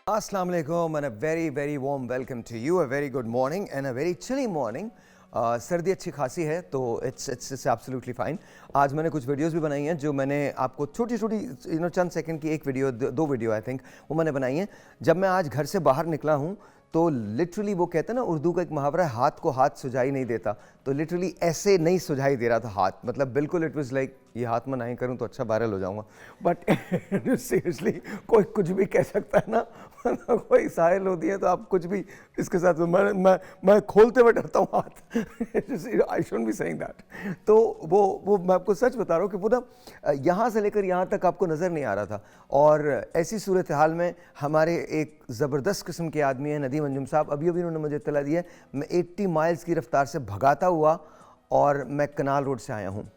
Assalamu alaikum and a very warm welcome to you. A very good morning and a very chilly morning. सर्दी अच्छी खासी है तो it's absolutely fine. आज मैंने कुछ वीडियोस भी बनाई हैं जो मैंने आपको छोटी छोटी चंद सेकंड की एक वीडियो दो वीडियो आई थिंक वो मैंने बनाई हैं. जब मैं आज घर से बाहर निकला हूँ तो लिटरली वो कहते हैं ना, उर्दू का एक मुहावरा है, हाथ को हाथ सुझाई नहीं देता. तो लिटरली ऐसे नहीं सुझाई दे रहा था हाथ, मतलब बिल्कुल इट वाज लाइक ये हाथ में नहीं करूं तो अच्छा वायरल हो जाऊंगा. बट सीरियसली कोई कुछ भी कह सकता है ना, कोई साहिल होती है तो आप कुछ भी इसके साथ. मैं खोलते हुए डरता हूँ हाथ. आई शुडंट बी सेइंग दैट. तो वो मैं आपको सच बता रहा हूँ कि वो ना यहाँ से लेकर यहाँ तक आपको नज़र नहीं आ रहा था. और ऐसी सूरत हाल में हमारे एक ज़बरदस्त किस्म के आदमी हैं नदीम अंजुम साहब. अभी उन्होंने मुझे इत्तला दी है. मैं 80 माइल्स की रफ्तार से भगाता हुआ और मैं कनाल रोड से आया हूँ.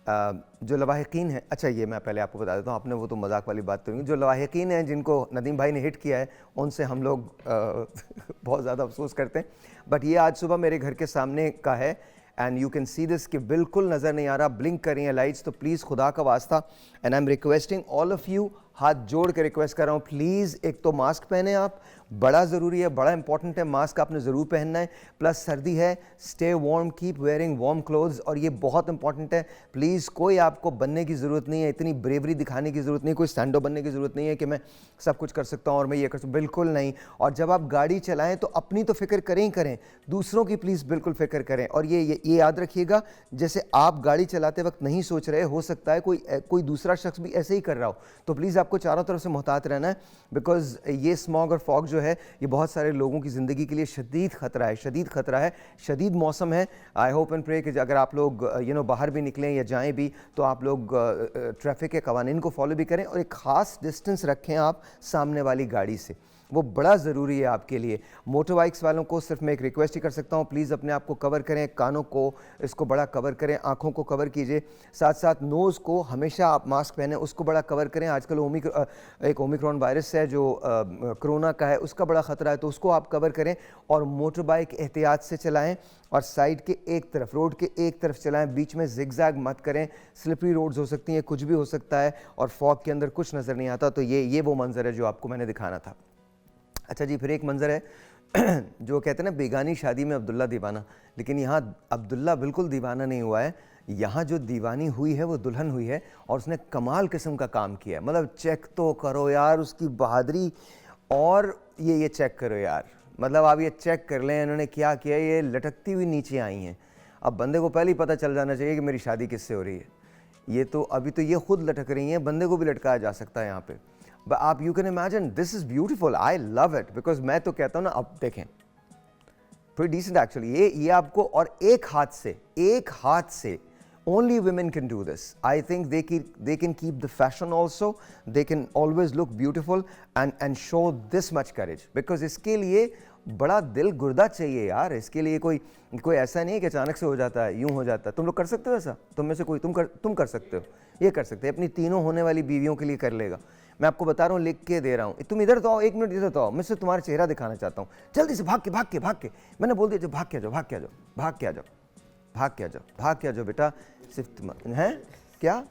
जो लवाहिकीन हैं, अच्छा ये मैं पहले आपको बता देता हूँ, आपने वो तो मजाक वाली बात करेंगे. जो लवाहिकीन हैं जिनको नदीम भाई ने हिट किया है उनसे हम लोग बहुत ज़्यादा अफसोस करते हैं. बट ये आज सुबह मेरे घर के सामने का है and you can see this कि बिल्कुल नज़र नहीं आ रहा, ब्लिंक कर रही हैं लाइट्स. तो प्लीज़ खुदा का वास्ता and I am requesting all of you, हाथ जोड़ के रिक्वेस्ट कर रहा हूँ, प्लीज़ एक तो मास्क पहने आप, बड़ा ज़रूरी है, बड़ा इंपॉर्टेंट है. मास्क आपने ज़रूर पहनना है. प्लस सर्दी है, stay warm, keep wearing warm clothes. और ये बहुत इंपॉर्टेंट है, प्लीज़ कोई आपको बनने की ज़रूरत नहीं है, इतनी ब्रेवरी दिखाने की ज़रूरत नहीं, कोई स्टैंडो बनने की ज़रूरत नहीं है कि मैं सब कुछ कर सकता हूँ और मैं ये कर सकता हूँ, बिल्कुल नहीं. और जब आप गाड़ी चलाएँ तो अपनी तो फ़िक्र करें ही करें, दूसरों की प्लीज़ बिल्कुल फ़िक्र करें. और ये याद रखिएगा, जैसे आप गाड़ी चलाते वक्त नहीं सोच रहे, हो सकता है कोई दूसरा शख्स भी ऐसे ही कर रहा हो. तो प्लीज़ आपको चारों तरफ से मोहतात रहना है, बिकॉज ये स्मॉग और फॉग जो है ये बहुत सारे लोगों की ज़िंदगी के लिए शदीद ख़तरा है, शदीद मौसम है. आई होप एंड प्रे कि अगर आप लोग बाहर भी निकलें या जाएं भी तो आप लोग ट्रैफिक के कवानीन को फॉलो भी करें और एक ख़ास डिस्टेंस रखें आप सामने वाली गाड़ी से, वो बड़ा ज़रूरी है आपके लिए. मोटर बाइक्स वालों को सिर्फ मैं एक रिक्वेस्ट ही कर सकता हूँ, प्लीज़ अपने आप को कवर करें, कानों को इसको बड़ा कवर करें, आँखों को कवर कीजिए, साथ साथ नोज़ को हमेशा आप मास्क पहने, उसको बड़ा कवर करें. आजकल एक ओमिक्रॉन वायरस है जो कोरोना का है, उसका बड़ा ख़तरा है, तो उसको आप कवर करें. और मोटर बाइक एहतियात से चलाएँ और साइड के एक तरफ, रोड के एक तरफ चलाएं, बीच में जिगजैग मत करें. स्लिपरी रोड्स हो सकती हैं, कुछ भी हो सकता है, और फॉग के अंदर कुछ नज़र नहीं आता. तो ये वो मंज़र है जो आपको मैंने दिखाना था. अच्छा जी, फिर एक मंज़र है जो कहते हैं ना, बेगानी शादी में अब्दुल्ला दीवाना, लेकिन यहाँ अब्दुल्ला बिल्कुल दीवाना नहीं हुआ है. यहाँ जो दीवानी हुई है वो दुल्हन हुई है और उसने कमाल किस्म का काम किया है. मतलब चेक तो करो यार उसकी बहादुरी, और ये चेक करो यार, मतलब आप ये चेक कर लें इन्होंने क्या किया. ये लटकती हुई नीचे आई हैं. अब बंदे को पहले ही पता चल जाना चाहिए कि मेरी शादी किससे हो रही है. ये तो अभी तो ये खुद लटक रही हैं, बंदे को भी लटकाया जा सकता है यहाँ पे. आप you can imagine, this is beautiful, I love it. Because मैं तो कहता हूँ ना, अब देखें pretty decent एक्चुअली. ये आपको, और एक हाथ से only women can do this. I think they can keep the fashion also. They can always look beautiful and show this much courage. Because इसके लिए बड़ा दिल गुर्दा चाहिए यार. इसके लिए कोई ऐसा नहीं है कि अचानक से हो जाता है, यूं हो जाता है. तुम लोग कर सकते हो ऐसा? तुम में से कोई तुम कर सकते हो, ये कर सकते हैं. अपनी तीनों होने वाली बीवियों के लिए कर लेगा. मैं आपको बता रहा हूँ, लिख के दे रहा हूँ. तुम इधर तो आओ, 1 मिनट इधर तो आओ, मैं सिर्फ तुम्हारा चेहरा दिखाना चाहता हूँ. जल्दी से भाग के मैंने बोल दिया, भाग के आ जाओ बेटा. सिर्फ तुम हैं क्या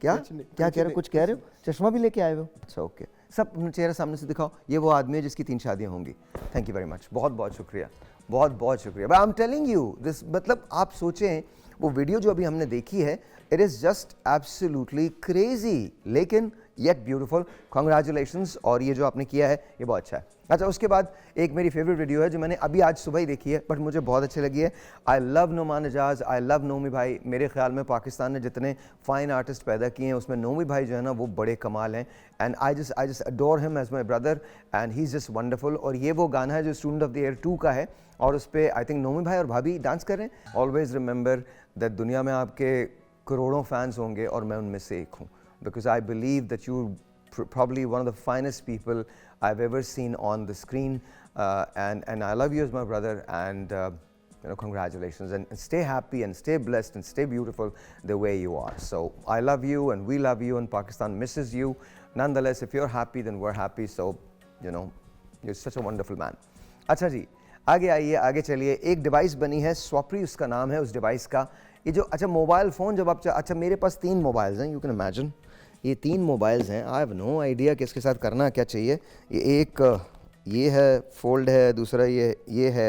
कह रहे हो? कुछ कह रहे हो? चश्मा भी लेके आए हो? अच्छा ओके. सब चेहरा सामने से दिखाओ. ये वो आदमी है जिसकी 3 शादियाँ होंगी. थैंक यू वेरी मच, बहुत शुक्रिया, बहुत शुक्रिया. But I am telling you this, मतलब आप सोचें वो वीडियो जो अभी हमने देखी है, it is just absolutely crazy, लेकिन येट ब्यूटीफुल. कॉन्ग्रेचुलेशंस. और ये जो आपने किया है ये बहुत अच्छा है. अच्छा, उसके बाद एक मेरी फेवरेट वीडियो है जो मैंने अभी आज सुबह ही देखी है, बट मुझे बहुत अच्छी लगी है. I love Noman Ejaz, I love Nomi भाई. मेरे ख्याल में पाकिस्तान ने जितने फाइन आर्टिस्ट पैदा किए हैं उसमें नोमी भाई जो है ना वो बड़े कमाल हैं. And I just adore him as my brother and he is just wonderful. और ये वो गाना है जो स्टूडेंट ऑफ द ईयर 2 का है, और उस पर आई थिंक नोमी भाई और भाभी डांस कर रहे हैं. ऑलवेज रिमेंबर दैट दुनिया में आपके करोड़ों फैंस होंगे और मैं उनमें से एक हूँ. Because I believe that you're probably one of the finest people I've ever seen on the screen, and I love you as my brother, and congratulations, and stay happy and stay blessed and stay beautiful the way you are. So I love you and we love you and Pakistan misses you. Nonetheless, if you're happy then we're happy. So you're such a wonderful man. अच्छा जी, आगे आइए, आगे चलिए. एक device बनी है, स्वप्री उसका नाम है उस डिवाइस का. ये जो, अच्छा मोबाइल फ़ोन जब आप, अच्छा मेरे पास 3 मोबाइल्स हैं, यू कैन इमेजिन. ये 3 मोबाइल्स हैं, आई हैव नो आइडिया कि इसके साथ करना क्या चाहिए। ये एक ये है फोल्ड है, दूसरा ये है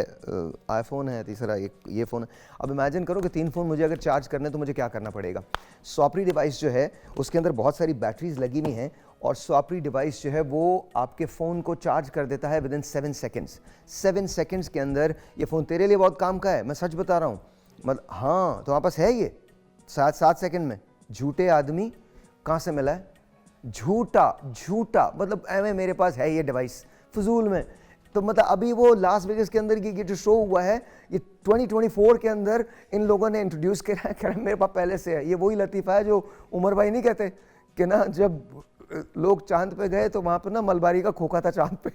आईफोन है, तीसरा ये फ़ोन है। अब इमेजिन करो कि 3 फ़ोन मुझे अगर चार्ज करने तो मुझे क्या करना पड़ेगा। स्वॉपरी डिवाइस जो है उसके अंदर बहुत सारी बैटरीज लगी हुई हैं और स्वॉपरी डिवाइस जो है वो आपके फ़ोन को चार्ज कर देता है विदिन 7 सेकेंड्स। 7 सेकेंड्स के अंदर ये फ़ोन तेरे लिए बहुत काम का है, मैं सच बता रहा हूँ। मतलब हाँ, तुम्हारे पास है ये 7 सेकेंड में। झूठे आदमी, कहाँ से मिला है? झूठा मतलब एवं मेरे पास है ये डिवाइस फजूल में। तो मतलब अभी वो लास वेगस के अंदर की जो शो हुआ है, ये 2024 के अंदर इन लोगों ने इंट्रोड्यूस करा है, मेरे पास पहले से है। ये वही लतीफ़ा है जो उमर भाई नहीं कहते कि ना जब लोग चांद पे गए तो वहाँ पर ना मलबारी का खोखा था चांद पे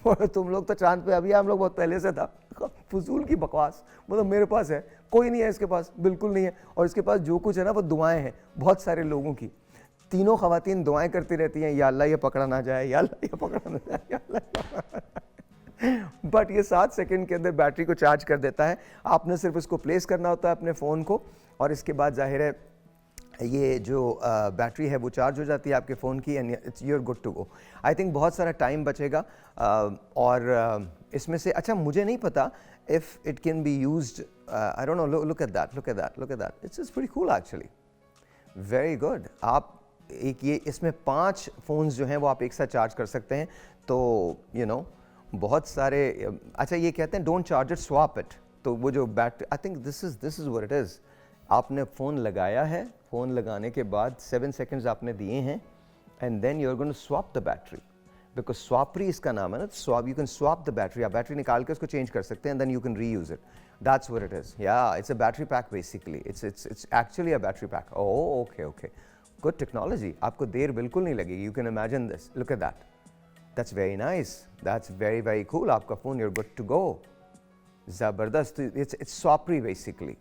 और तुम लोग तो चांद पे अभी, हम लोग बहुत पहले से था। फजूल की बकवास। मतलब मेरे पास है, कोई नहीं है इसके पास, बिल्कुल नहीं है। और इसके पास जो कुछ है ना वो दुआएं हैं बहुत सारे लोगों की। तीनों खवातीन दुआएं करती रहती हैं, या अल्लाह ये पकड़ा ना जाए, या अल्लाह ये पकड़ा ना जाए, या अल्लाह। बट ये 7 सेकंड के अंदर बैटरी को चार्ज कर देता है। आपने सिर्फ इसको प्लेस करना होता है अपने फ़ोन को और इसके बाद जाहिर है ये जो बैटरी है वो चार्ज हो जाती है आपके फ़ोन की and it's your good to go. I think बहुत सारा टाइम बचेगा। और इसमें से अच्छा मुझे नहीं पता if it can be used, I don't no, look at that, it's pretty cool actually, very good. आप एक ये इसमें 5 फ़ोन्स जो हैं वो आप एक साथ चार्ज कर सकते हैं। तो यू नो बहुत सारे, अच्छा ये कहते हैं don't charge it, swap it. तो वो जो battery, I think this is what it is. आपने फ़ोन लगाया है, फ़ोन लगाने के बाद 7 सेकंड्स आपने दिए हैं and then you are going to swap the battery, because Swappery इसका नाम है ना। Swap, you can swap the battery. आप बैटरी निकाल के उसको चेंज कर सकते हैं, then you can reuse it. That's what it is. या it's a battery pack basically, it's actually a battery pack. Oh okay, good technology. आपको देर बिल्कुल नहीं लगेगी। You can imagine this, look at that, that's very nice, that's very cool. आपका phone, you're good to go, ज़बरदस्त। It's Swappery basically.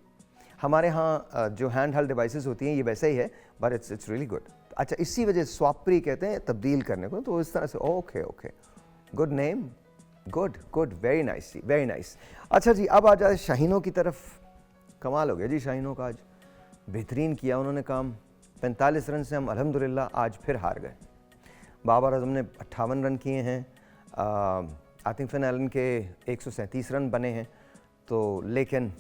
हमारे यहाँ जो हैंड हेल्ड डिवाइसेस होती हैं ये वैसा ही है, बट इट्स रियली गुड। अच्छा, इसी वजह से स्वैपरी कहते हैं तब्दील करने को। तो इस तरह से okay, good name, good, very nice. अच्छा जी, अब आ जाए शाहीनों की तरफ। कमाल हो गया जी शाहीनों का, आज बेहतरीन किया उन्होंने काम। 45 रन से हम अल्हम्दुलिल्लाह आज फिर हार गए। बाबर आजम ने 58 रन किए हैं, आतिफ फिन एलन के 137 रन बने हैं। तो लेकिन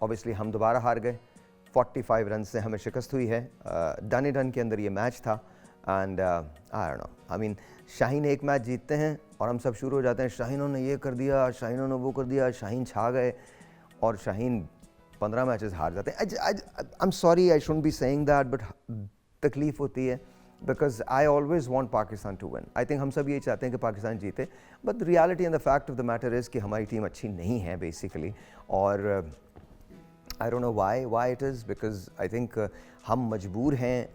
ऑब्वियसली हम दोबारा हार गए। 45 रन से हमें शिकस्त हुई है। डन के अंदर ये मैच था and I don't no, I mean Shaheen एक मैच जीतते हैं और हम सब शुरू हो जाते हैं, शाहीनों ने ये कर दिया, शाहीनों ने वो कर दिया, शाहीन छा गए। और शाहीन 15 मैचेस हार जाते हैं। I am sorry, I shouldn't be saying that, but तकलीफ़ होती है because I always want Pakistan to win. I think हम सब ये चाहते हैं कि पाकिस्तान जीते, but the reality and the fact of the matter is कि हमारी टीम अच्छी नहीं है बेसिकली। और I don't know why it is, because I think हम मजबूर हैं,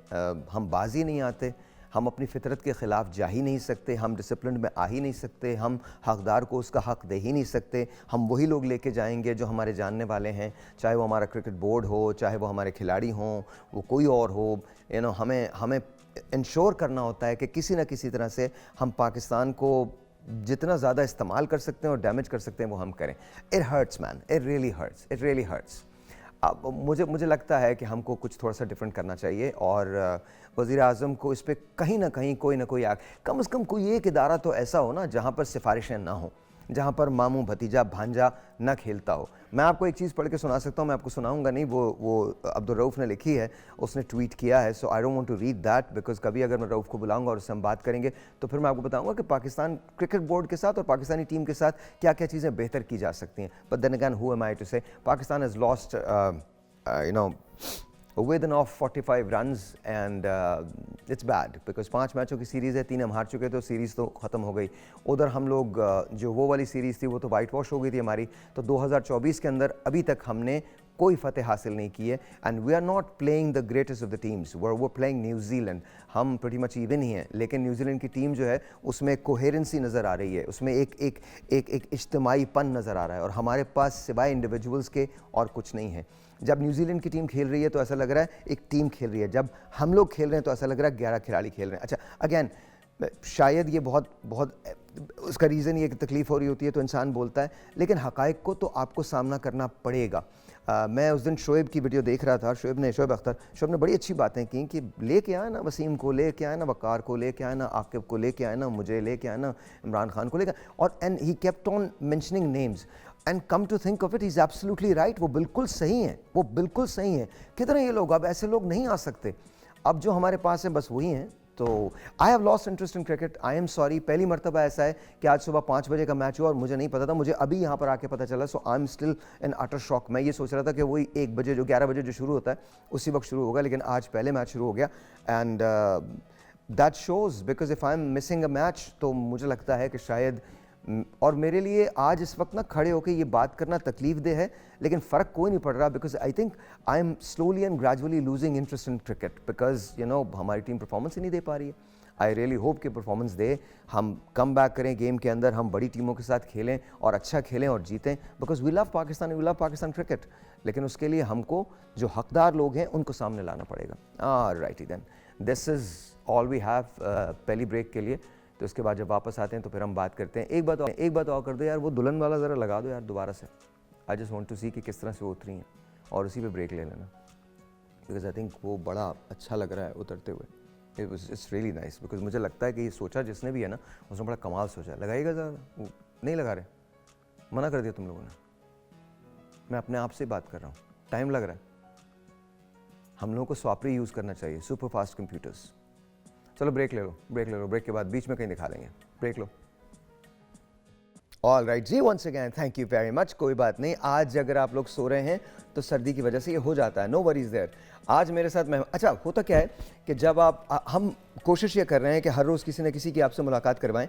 हम बाजी नहीं आते, हम अपनी फितरत के ख़िलाफ़ जा ही नहीं सकते, हम डिसिप्लिन में आ ही नहीं सकते, हम हक़दार को उसका हक़ दे ही नहीं सकते। हम वही लोग लेके जाएंगे जो हमारे जानने वाले हैं, चाहे वो हमारा क्रिकेट बोर्ड हो, चाहे वो हमारे खिलाड़ी हों, वो कोई और हो। यू नो हमें इंश्योर करना होता है कि किसी न किसी तरह से हम पाकिस्तान को जितना ज़्यादा इस्तेमाल कर सकते हैं और डैमेज कर सकते हैं वो हम करें। It hurts man, it really hurts. अब मुझे लगता है कि हमको कुछ थोड़ा सा डिफरेंट करना चाहिए और वज़ीर आज़म को इस पर कहीं ना कहीं कोई ना कोई कम से कम कोई एक इदारा तो ऐसा हो ना जहाँ पर सिफारिशें ना हो, जहाँ पर मामू भतीजा भांजा ना खेलता हो। मैं आपको एक चीज़ पढ़ के सुना सकता हूँ, मैं आपको सुनाऊंगा नहीं, वो अब्दुल रऊफ़ ने लिखी है, उसने ट्वीट किया है। So I don't want to read that because कभी अगर मैं रऊफ़ को बुलाऊंगा और उससे हम बात करेंगे तो फिर मैं आपको बताऊंगा कि पाकिस्तान क्रिकेट बोर्ड के साथ और पाकिस्तानी टीम के साथ क्या क्या चीज़ें बेहतर की जा सकती हैं। But then again who am I to say Pakistan has lost within of 45 runs and it's bad because 5 मैचों की सीरीज़ है, 3 हम हार चुके, तो सीरीज़ तो ख़त्म हो गई। उधर हम लोग जो वो वाली सीरीज़ थी वो तो वाइट वॉश हो गई थी हमारी। तो 2024 के अंदर अभी तक हमने कोई फतेह हासिल नहीं की है and we are not playing the greatest of the teams, वो प्लेइंग न्यूजीलैंड। हम प्रीटी मच इवन ही हैं, लेकिन न्यूजीलैंड की टीम जो है उसमें कोहेरेंसी नज़र आ रही है, उसमें एक इज्तिमाईपन नज़र आ रहा है और हमारे पास सिवाय इंडिविजुअल्स के और कुछ नहीं है। जब न्यूजीलैंड की टीम खेल रही है तो ऐसा लग रहा है एक टीम खेल रही है, जब हम लोग खेल रहे हैं तो ऐसा लग रहा है 11 खिलाड़ी खेल रहे हैं। अच्छा, अगेन शायद ये बहुत बहुत उसका रीज़न ये कि तकलीफ़ हो रही होती है तो इंसान बोलता है, लेकिन हक़ाइक़ को तो आपको सामना करना पड़ेगा। मैं उस दिन शोएब की वीडियो देख रहा था, शोएब अख्तर, शोएब ने बड़ी अच्छी बातें की कि लेके आए ना वसीम को, लेके आए ना वक़ार को, लेके आए ना आकिब को, लेके आए ना मुझे, लेके आए ना इमरान खान को, लेके और and he kept on mentioning names and come to think of it, he is absolutely right. वो बिल्कुल सही हैं, वो बिल्कुल सही हैं। कितने ये लोग, अब ऐसे लोग नहीं आ सकते। अब जो हमारे पास है बस वही हैं। तो I have lost interest in cricket, I am sorry. पहली मरतबा ऐसा है कि आज सुबह 5 बजे का मैच हुआ और मुझे नहीं पता था, मुझे अभी यहाँ पर आके पता चला। So I am still in utter shock. मैं ये सोच रहा था कि वही 1 बजे जो 11 बजे जो शुरू होता है उसी वक्त शुरू होगा, लेकिन आज पहले मैच शुरू हो गया। And that shows because if I am missing a match, तो मुझे लगता है कि शायद और मेरे लिए आज इस वक्त ना खड़े होकर ये बात करना तकलीफ दे है, लेकिन फ़र्क कोई नहीं पड़ रहा because I think I am slowly and gradually losing interest in cricket because you know हमारी टीम परफॉर्मेंस ही नहीं दे पा रही है। आई रियली होप कि परफॉर्मेंस दे, हम कम बैक करें गेम के अंदर, हम बड़ी टीमों के साथ खेलें और अच्छा खेलें और जीतें because we love Pakistan cricket. लेकिन उसके लिए हमको जो हकदार लोग हैं उनको सामने लाना पड़ेगा। Right then, this is all we have पहली ब्रेक के लिए। तो इसके बाद जब वापस आते हैं तो फिर हम बात करते हैं। एक बात और कर दो यार, वो दुल्हन वाला ज़रा लगा दो यार दोबारा से। आई जस्ट वांट टू सी कि किस तरह से वो उतरी हैं और उसी पे ब्रेक ले लेना बिकॉज आई थिंक वो बड़ा अच्छा लग रहा है उतरते हुए। इट्स रियली नाइस बिकॉज मुझे लगता है कि ये सोचा जिसने भी है ना, उसने बड़ा कमाल सोचा। लगाइएगा ज़रा, नहीं लगा रहे, मना कर दिया तुम लोगों ने। मैं अपने आप से बात कर रहा हूँ, टाइम लग रहा है। हम लोगों को स्वापरी यूज़ करना चाहिए, सुपर फास्ट कंप्यूटर्स। चलो ब्रेक ले लो, ब्रेक के बाद बीच में कहीं दिखा लेंगे। ब्रेक लो। All right ji, once again thank you very much. कोई बात नहीं, आज अगर आप लोग सो रहे हैं तो सर्दी की वजह से ये हो जाता है, नो वरीज देयर। आज मेरे साथ मैं, अच्छा होता क्या है कि जब हम कोशिश ये कर रहे हैं कि हर रोज़ किसी न किसी की आपसे मुलाकात करवाएं।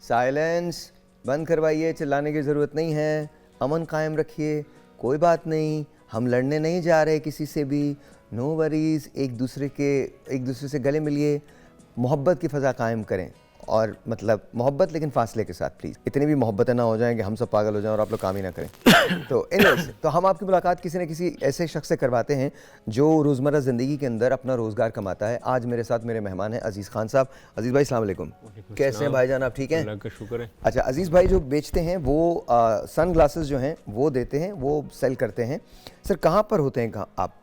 साइलेंस बंद करवाइए, चिल्लाने की ज़रूरत नहीं है, अमन कायम रखिए, कोई बात नहीं, हम लड़ने नहीं जा रहे किसी से भी, नो वरीज। एक दूसरे से गले मिलिए, मोहब्बत की फ़ज़ा कायम करें और मतलब मोहब्बत लेकिन फासले के साथ प्लीज़। इतनी भी मोहब्बतें ना हो जाएं कि हम सब पागल हो जाएं और आप लोग काम ही ना करें। तो एनीवेज, तो हम आपकी मुलाकात किसी न किसी ऐसे शख्स से करवाते हैं जो रोज़मर्रा ज़िंदगी के अंदर अपना रोज़गार कमाता है। आज मेरे साथ मेरे मेहमान हैं अज़ीज़ खान साहब। अज़ीज़ भाई अस्सलाम वालेकुम। कैसे हैं भाईजान, आप ठीक हैं? अल्लाह का शुक्र है। अच्छा, अज़ीज़ भाई जो बेचते हैं वो सन ग्लासेस जो हैं वो देते हैं, वो सेल करते हैं। सर कहाँ पर होते हैं आप?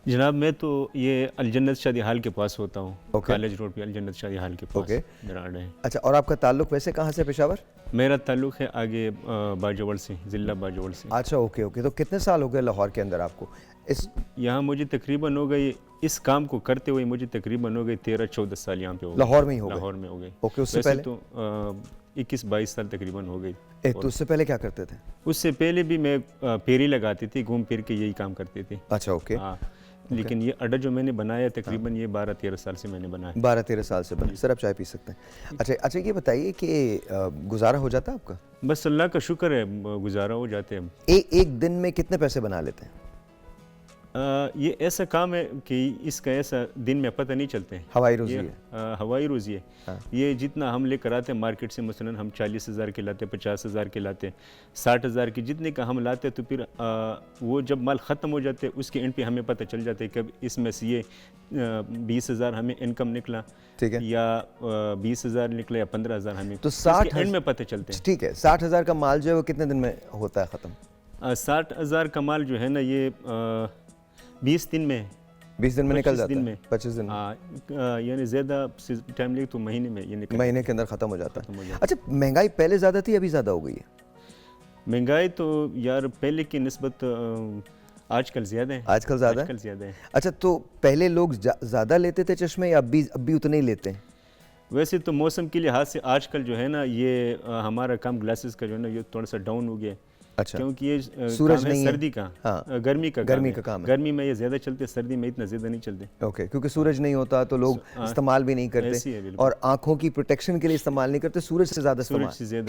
जनाब मैं तो ये अलजन्नत शादी हाल के पास होता हूँ। कॉलेज रोड पे अलजन्नत शादी हाल के पास दराड़ है। अच्छा, और आपका ताल्लुक वैसे कहाँ से पेशावर? मेरा ताल्लुक है आगे बाजोवल से, ज़िला बाजोवल से। अच्छा, ओके। तो कितने साल हो गए लाहौर के अंदर आपको? यहाँ मुझे तकरीबन हो गई, इस काम को करते हुए मुझे तकरीबन हो गई 13-14 साल यहाँ पे हो गए। लाहौर में ही हो गए? लाहौर में हो गए। ओके, उससे पहले तो 21-22 साल तकरीबन हो गई। तो उससे पहले क्या करते थे? उससे पहले भी मैं फेरी लगाती थी, घूम फिर के यही काम करते थे। अच्छा, ओके। हाँ, लेकिन ये अड्डा जो मैंने बनाया तकरीबन ये 12-13 साल से मैंने बनाया। 12-13 साल से बना। सर आप चाय पी सकते हैं। अच्छा, ये बताइए कि गुजारा हो जाता है आपका? बस अल्लाह का शुक्र है, गुजारा हो जाते हैं। एक दिन में कितने पैसे बना लेते हैं? ये ऐसा काम है कि इसका ऐसा दिन में पता नहीं चलते हैं। हवाई रोज़ी है। हवाई रोज़ी है। हाँ। ये जितना हम लेकर आते हैं मार्केट से, मसलन हम 40,000 के लाते, 50,000 के लाते, 60,000 के जितने का हम लाते, तो फिर वो जब माल ख़त्म हो जाते उसके एंड पे हमें पता चल जाता है कि इसमें से ये 20,000 हमें इनकम निकला, ठीक है, या 20,000 निकला या 15,000 हमें, तो 60 एंड में पता चलते हैं। ठीक है, 60,000 का माल जो है वो कितने दिन में होता है ख़त्म? 60,000 का माल जो है ना ये 20 दिन में 20 दिन में निकल जाता है। 25 दिन में, यानी ज़्यादा टाइम लगे तो महीने में ये निकल, महीने के अंदर ख़त्म हो जाता है। अच्छा, महंगाई पहले ज़्यादा थी, अभी ज़्यादा हो गई है? महंगाई तो यार पहले की निस्बत आजकल ज़्यादा है। आजकल ज़्यादा है। अच्छा, तो पहले लोग ज़्यादा लेते थे चश्मे या अब भी उतने ही लेते हैं? वैसे तो मौसम के लिहाज से आजकल जो है ना ये हमारा काम ग्लासेस का जो है ना ये थोड़ा सा डाउन हो गया। अच्छा, क्योंकि ये सूरज नहीं है, सर्दी का, हाँ, गर्मी का काम है। गर्मी में ये ज़्यादा चलते, सर्दी में इतना ज़्यादा नहीं चलते। ओके, क्योंकि सूरज नहीं होता तो लोग इस्तेमाल भी नहीं करते और आंखों की प्रोटेक्शन के लिए इस्तेमाल नहीं करते, सूरज से ज़्यादा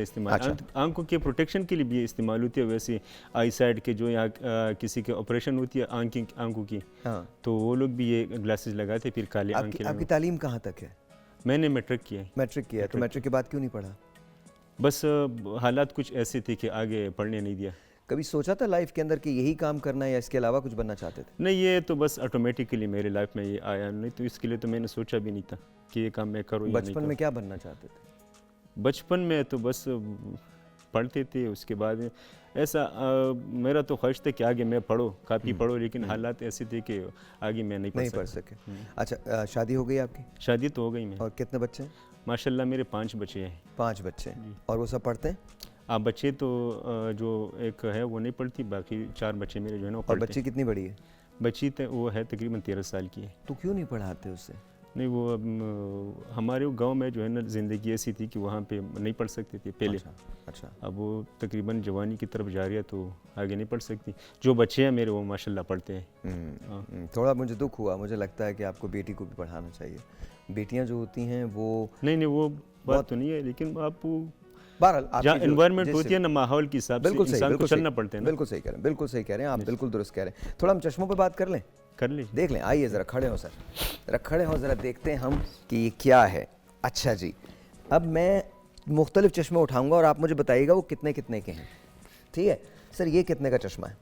इस्तेमाल। अच्छा, आंखों के प्रोटेक्शन के लिए भी इस्तेमाल होती है। वैसे आई साइड के जो यहाँ किसी के ऑपरेशन होती है आंखों की, तो वो लोग भी ये ग्लासेस लगाते फिर काले आंखें। आपकी तालीम कहाँ तक है? मैंने मैट्रिक किया है। मैट्रिक किया है, तो मैट्रिक के बाद क्यों नहीं पढ़ा? बस हालात कुछ ऐसे थे कि आगे पढ़ने नहीं दिया। कभी सोचा था लाइफ के अंदर कि यही काम करना है या इसके अलावा कुछ बनना चाहते थे? नहीं, ये तो बस ऑटोमेटिकली मेरे लाइफ में ये आया, नहीं तो इसके लिए तो मैंने सोचा भी नहीं था कि ये काम मैं करूँ या नहीं बचपन में क्या बनना चाहते थे? करूँ। बचपन में तो बस पढ़ते थे, उसके बाद ऐसा मेरा तो ख्वाहिश था कि आगे मैं पढ़ो, काफ़ी पढ़ो, लेकिन हालात ऐसे थे कि आगे मैं नहीं नहीं पढ़ पढ़ सका। सके। अच्छा, शादी हो गई आपकी? शादी तो हो गई मैं, और कितने बच्चे हैं? माशाल्लाह मेरे 5 बच्चे हैं। 5 बच्चे हैं। और वो सब पढ़ते हैं? आप बच्चे तो जो एक है वो नहीं पढ़ती, बाकी 4 बच्चे मेरे जो है ना वो और पढ़ते बच्ची कितनी बड़ी है? हैं। बच्ची तो वो है तकरीबन 13 साल की है। तो क्यों नहीं पढ़ाते उसे? नहीं, वो अब हमारे गांव में जो है ना ज़िंदगी ऐसी थी कि वहाँ पे नहीं पढ़ सकती थी पहले। अच्छा। अब वो तकरीबन जवानी की तरफ जा रही है तो आगे नहीं पढ़ सकती। जो बच्चे हैं मेरे वो माशाल्लाह पढ़ते हैं। थोड़ा मुझे दुख हुआ, मुझे लगता है कि आपको बेटी को भी पढ़ाना चाहिए। बेटियां जो होती हैं वो नहीं, वो बात तो नहीं है, लेकिन आप बहरहाल जहाँ एनवायरनमेंट होती है ना, माहौल के हिसाब से इंसान को चलना पड़ता है ना। बिल्कुल सही कह रहे हैं, बिल्कुल सही कह रहे हैं आप, बिल्कुल दुरुस्त कह रहे हैं। थोड़ा हम चश्मों पे बात कर लें, कर लीजिए। देख लें, आइए ज़रा खड़े हो सर, ज़रा खड़े हो, ज़रा देखते हैं हम कि ये क्या है। अच्छा जी, अब मैं मुख्तलिफ चश्मे उठाऊंगा और आप मुझे बताइएगा वो कितने कितने के हैं, ठीक है? सर ये कितने का चश्मा है?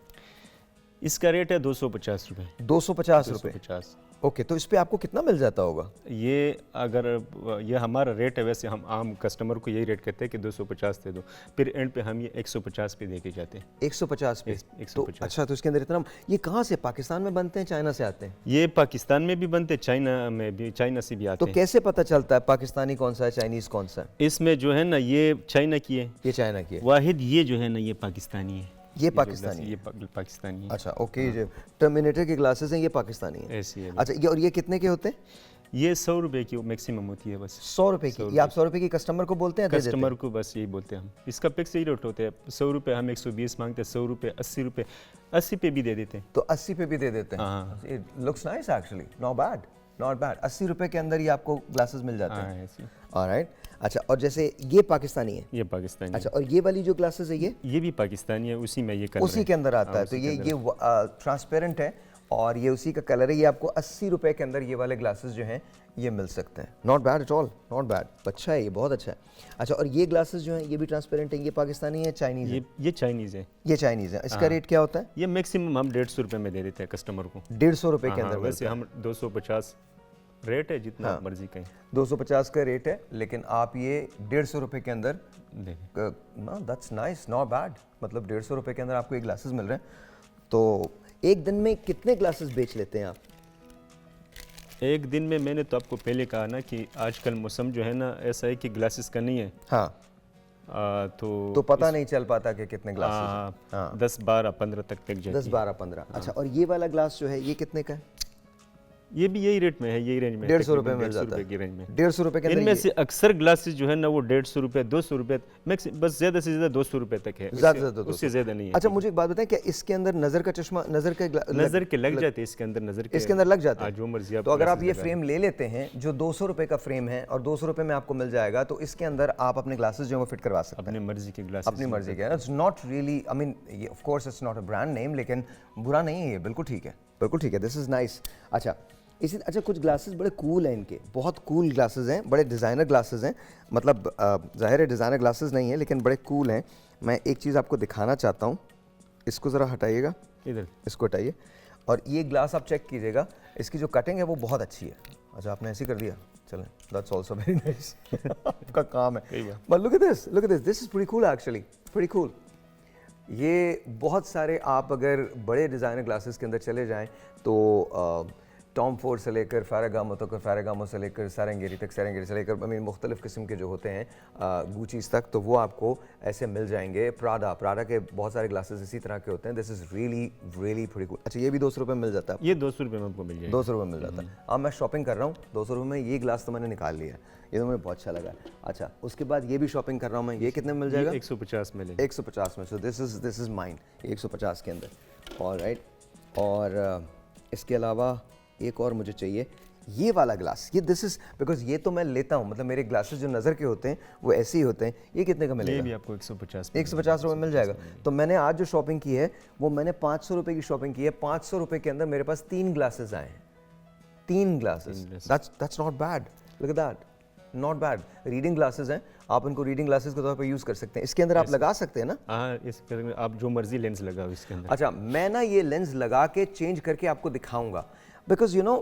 इसका रेट है 250 रुपये। 250 रुपये। 250। ओके, तो इस पे आपको कितना मिल जाता होगा? ये अगर ये हमारा रेट है, वैसे हम आम कस्टमर को यही रेट कहते हैं कि 250 दे दो, फिर एंड पे हम ये 150 पे दे के जाते हैं। 150 पे? 150। तो अच्छा, तो इसके अंदर इतना, ये कहाँ से, पाकिस्तान में बनते हैं, चाइना से आते हैं? ये पाकिस्तान में भी बनते हैं, चाइना में भी, चाइना से भी आते तो हैं। कैसे पता चलता है पाकिस्तानी कौन सा है, चाइनीज़ कौन सा है? इसमें जो है ना ये चाइना की है, ये चाइना की है, वाहिद ये जो है ना ये पाकिस्तानी है। ये पाकिस्तानी है। ये पाकिस्तानी है। अच्छा, ओके, जो टर्मिनेटर की ग्लासेस हैं ये पाकिस्तानी है। ऐसी है। अच्छा, ये और ये कितने के होते हैं? ये 100 रुपए की मैक्सिमम होती है बस। 100 रुपए की? ये आप 100 रुपए की कस्टमर को बोलते हैं? कस्टमर को बस यही बोलते हैं हम। इसका फिक्स यही रेट होते हैं, 100 रुपये हम 120 मांगते हैं, 100 रुपये, 80 रुपये, 80 पे भी दे देते हैं। तो 80 पे भी दे देते हैं? हाँ। It looks nice actually, not bad, not bad. 80 रुपए के अंदर ही आपको ग्लासेस मिल जाते हैं। हाँ, ऐसे। ऑलराइट। अच्छा, और जैसे ये पाकिस्तानी है? ये पाकिस्तानी है। अच्छा, और ये वाली जो ग्लासेस है ये भी पाकिस्तानी है, उसी में ये कलर उसी के अंदर आता है। तो ये ट्रांसपेरेंट है और ये उसी का कलर है। ये आपको 80 रुपए के अंदर ये वाले ग्लासेस जो हैं ये मिल सकते हैं। Not bad at all, not bad, अच्छा है, ये बहुत अच्छा है। अच्छा, और ये ग्लासेस जो हैं ये भी ट्रांसपेरेंट है, ये पाकिस्तानी है, चाइनीज़ है? ये चाइनीज़ है। ये चाइनीज़ है। इसका रेट क्या होता है? ये मैक्सिमम हम 150 रुपये में दे देते हैं कस्टमर को। 150 रुपए के अंदर? वैसे हम 250 रेट है, जितना मर्जी कहें। 250 का रेट है, लेकिन आप ये 150 रुपए के अंदर, ना दैट्स नाइस, नॉट बैड। मतलब 150 रुपए के अंदर आपको ये ग्लासेस मिल रहे हैं। तो एक दिन में कितने ग्लासेस बेच लेते हैं आप? एक दिन में मैंने तो आपको पहले कहा ना कि आजकल मौसम जो है ना ऐसा है कि ग्लासेस का नहीं है। हाँ। तो पता नहीं चल पाता कि कितने ग्लासेस हैं। 10, 12, 15 तक 10, 12, 15। अच्छा, और ये वाला ग्लास जो है ये कितने का है? ये भी यही रेट में है, यही रेंज में। 150 रुपए मिल जाता है की रेंज में। 150 रुपए के अंदर इनमें से अक्सर ग्लासेस जो है ना वो 150 रुपए, 200 रुपए, बस ज्यादा से ज्यादा 200 रुपए तक है, उससे ज्यादा नहीं है। अच्छा, मुझे एक बात बताएं, क्या इसके अंदर नजर का चश्मा, नजर के लग जाते हैं इसके अंदर, इसके अंदर लग जाते हैं? जो मर्जी। तो अगर आप ये फ्रेम ले लेते हैं जो 200 रुपए का फ्रेम है और 200 रुपए में आपको मिल जाएगा, तो इसके अंदर आप अपने ग्लासेस जो है वो फिट करवा सकते हैं अपनी मर्जी के ग्लासेस, अपनी मर्जी के। It's not really, I mean of course it's not a brand name, लेकिन बुरा नहीं है ये, बिल्कुल ठीक है, बिल्कुल ठीक है। This is nice. अच्छा, कुछ ग्लासेस बड़े कूल हैं, इनके बहुत कूल ग्लासेस हैं, बड़े डिज़ाइनर ग्लासेस हैं। मतलब ज़ाहिर है डिज़ाइनर ग्लासेस नहीं है, लेकिन बड़े कूल हैं। मैं एक चीज़ आपको दिखाना चाहता हूँ, इसको ज़रा हटाइएगा, इधर इसको हटाइए, और ये ग्लास आप चेक कीजिएगा, इसकी जो कटिंग है वो बहुत अच्छी है। अच्छा, आपने ऐसे कर दिया, चलें, दैट्स आल्सो वेरी नाइस। आपका काम है। But look at this, this is pretty cool actually, pretty cool. ये बहुत सारे, आप अगर बड़े डिज़ाइनर ग्लासेस के अंदर चले जाएँ तो टॉम फोर्ड से लेकर फेरागामो तक, फेरागामो से लेकर सेरेंगेरी तक, सेरेंगेरी से लेकर आई मीन मुख्तलिफ किस्म के जो होते हैं गुचीज़ तक, तो वो आपको ऐसे मिल जाएंगे। प्राडा के बहुत सारे ग्लासेस इसी तरह के होते हैं। This is really really pretty cool. अच्छा, ये भी 200 रुपये में मिल जाता है? ये 200 रुपये में आपको मिल जाएगा। 200 रुपये में मिल जाता है। अब मैं शॉपिंग कर रहा हूँ 200 रुपये में, ये ग्लास तो मैंने निकाल लिया, ये तो मुझे बहुत अच्छा लगा। अच्छा, उसके बाद ये भी शॉपिंग कर रहा हूँ मैं, ये कितने में मिल जाएगा? 150 में। 150 में। सो दिस इज़ माइन, 150 के अंदर। ऑलराइट। और इसके अलावा एक और मुझे चाहिए, ये वाला ग्लास। ये दिस इज बिकॉज ये तो मैं लेता हूँ, मतलब मेरे ग्लासेस जो नज़र के होते हैं वो ऐसे ही होते हैं। ये कितने का मिलेगा? ये भी आपको 150 रुपये मिल जाएगा। तो मैंने आज जो शॉपिंग की है वो मैंने 500 रुपये की शॉपिंग की है। 500 रुपये के अंदर मेरे पास 3 ग्लासेस आए हैं, 3 glasses. That's not bad, look at that. Not bad. Reading glasses हैं, आप उनको रीडिंग ग्लासेस के तौर पर यूज़ कर सकते हैं। इसके अंदर आप लगा सकते हैं ना? हाँ, इसके आप जो मर्जी लेंस लगाओ इसके अंदर। अच्छा, मैं ना ये लेंस लगा के चेंज करके आपको दिखाऊंगा, because you know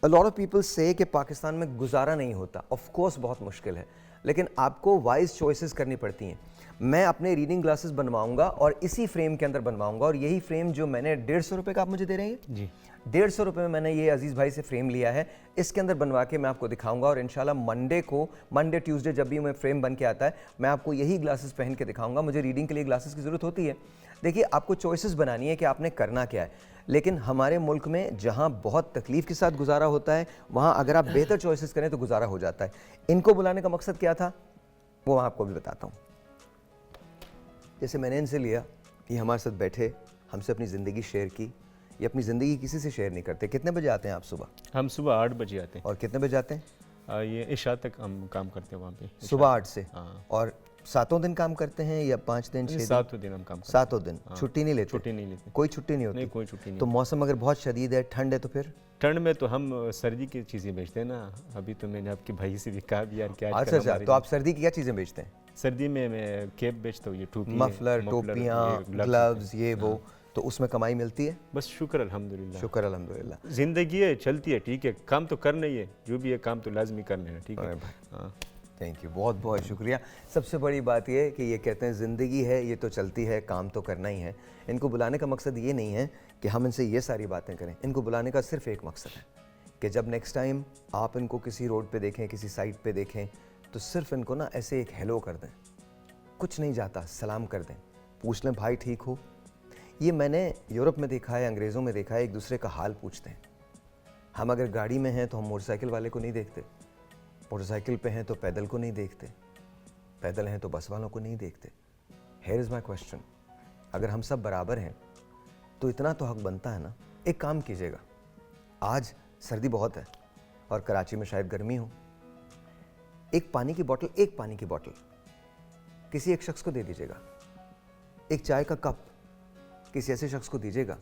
a lot of people से कि पाकिस्तान में गुजारा नहीं होता। ऑफ कोर्स बहुत मुश्किल है, लेकिन आपको वाइज चॉइसेस करनी पड़ती हैं। मैं अपने रीडिंग ग्लासेस बनवाऊंगा और इसी फ्रेम के अंदर बनवाऊंगा, और यही फ्रेम जो मैंने 150 रुपये का आप मुझे दे रहे हैं जी, 150 रुपये में मैंने ये अजीज़ भाई से फ्रेम लिया है। इसके अंदर बनवा के मैं आपको दिखाऊंगा, और इंशाल्लाह मंडे ट्यूसडे जब भी मैं फ्रेम बन के आता है, मैं आपको यही ग्लासेस पहन के दिखाऊंगा। मुझे रीडिंग के लिए ग्लासेस की ज़रूरत होती है। देखिए, आपको चॉइसेस बनानी है कि आपने करना क्या है, लेकिन हमारे मुल्क में जहाँ बहुत तकलीफ़ के साथ गुजारा होता है, वहाँ अगर आप बेहतर चॉइसेस करें तो गुजारा हो जाता है। इनको बुलाने का मकसद क्या था वो मैं आपको भी बताता हूँ। जैसे मैंने इनसे लिया, ये हमारे साथ बैठे, हमसे अपनी ज़िंदगी शेयर की। ये अपनी ज़िंदगी किसी से शेयर नहीं करते। कितने बजे आते हैं आप सुबह? हम सुबह 8 बजे आते हैं। और कितने बजे आते हैं? ये इशा तक हम काम करते हैं वहाँ पे। सुबह 8 से। हाँ। और 7 दिन काम करते हैं या 5 दिन 6 दिन? 7 दिन हम काम करते 7 दिन। छुट्टी नहीं लेते? छुट्टी नहीं लेते। कोई छुट्टी नहीं होती? नहीं, कोई छुट्टी नहीं। तो मौसम अगर बहुत शदीद है, ठंड है, तो फिर? ठंड में तो हम सर्दी की चीज़ें बेचते हैं ना। अभी तो मैंने आपके भाई से भी कहा भी यार क्या अच्छा अच्छा, तो आप सर्दी की क्या चीज़ें बेचते हैं? सर्दी में मैं कैप बेचता हूँ, ये टोपी, मफलर, टोपियाँ, ग्लव्स, ये वो। तो उसमें कमाई मिलती है? बस शुक्र अल्हम्दुलिल्लाह। शुक्र अल्हम्दुलिल्लाह। जिंदगी है, चलती है, ठीक है। काम तो करना ही है, जो भी है काम तो लाजमी करना है, ठीक है। हाँ, थैंक यू, बहुत बहुत शुक्रिया। सबसे बड़ी बात ये कि ये कहते हैं ज़िंदगी है, ये तो चलती है, काम तो करना ही है। इनको बुलाने का मकसद ये नहीं है कि हम इनसे ये सारी बातें करें। इनको बुलाने का सिर्फ एक मकसद है कि जब नेक्स्ट टाइम आप इनको किसी रोड पे देखें, किसी साइट पे देखें, तो सिर्फ इनको ना ऐसे एक हेलो कर दें। कुछ नहीं जाता, सलाम कर दें, पूछ लें भाई ठीक हो। ये मैंने यूरोप में देखा है, अंग्रेज़ों में देखा है, एक दूसरे का हाल पूछते हैं। हम अगर गाड़ी में हैं तो हम मोटरसाइकिल वाले को नहीं देखते, मोटरसाइकिल पे हैं तो पैदल को नहीं देखते, पैदल हैं तो बस वालों को नहीं देखते। हियर इज़ माय क्वेश्चन, अगर हम सब बराबर हैं तो इतना तो हक बनता है ना। एक काम कीजिएगा, आज सर्दी बहुत है और कराची में शायद गर्मी हो, एक पानी की बोतल किसी एक शख्स को दे दीजिएगा। एक चाय का कप किसी ऐसे शख्स को दीजिएगा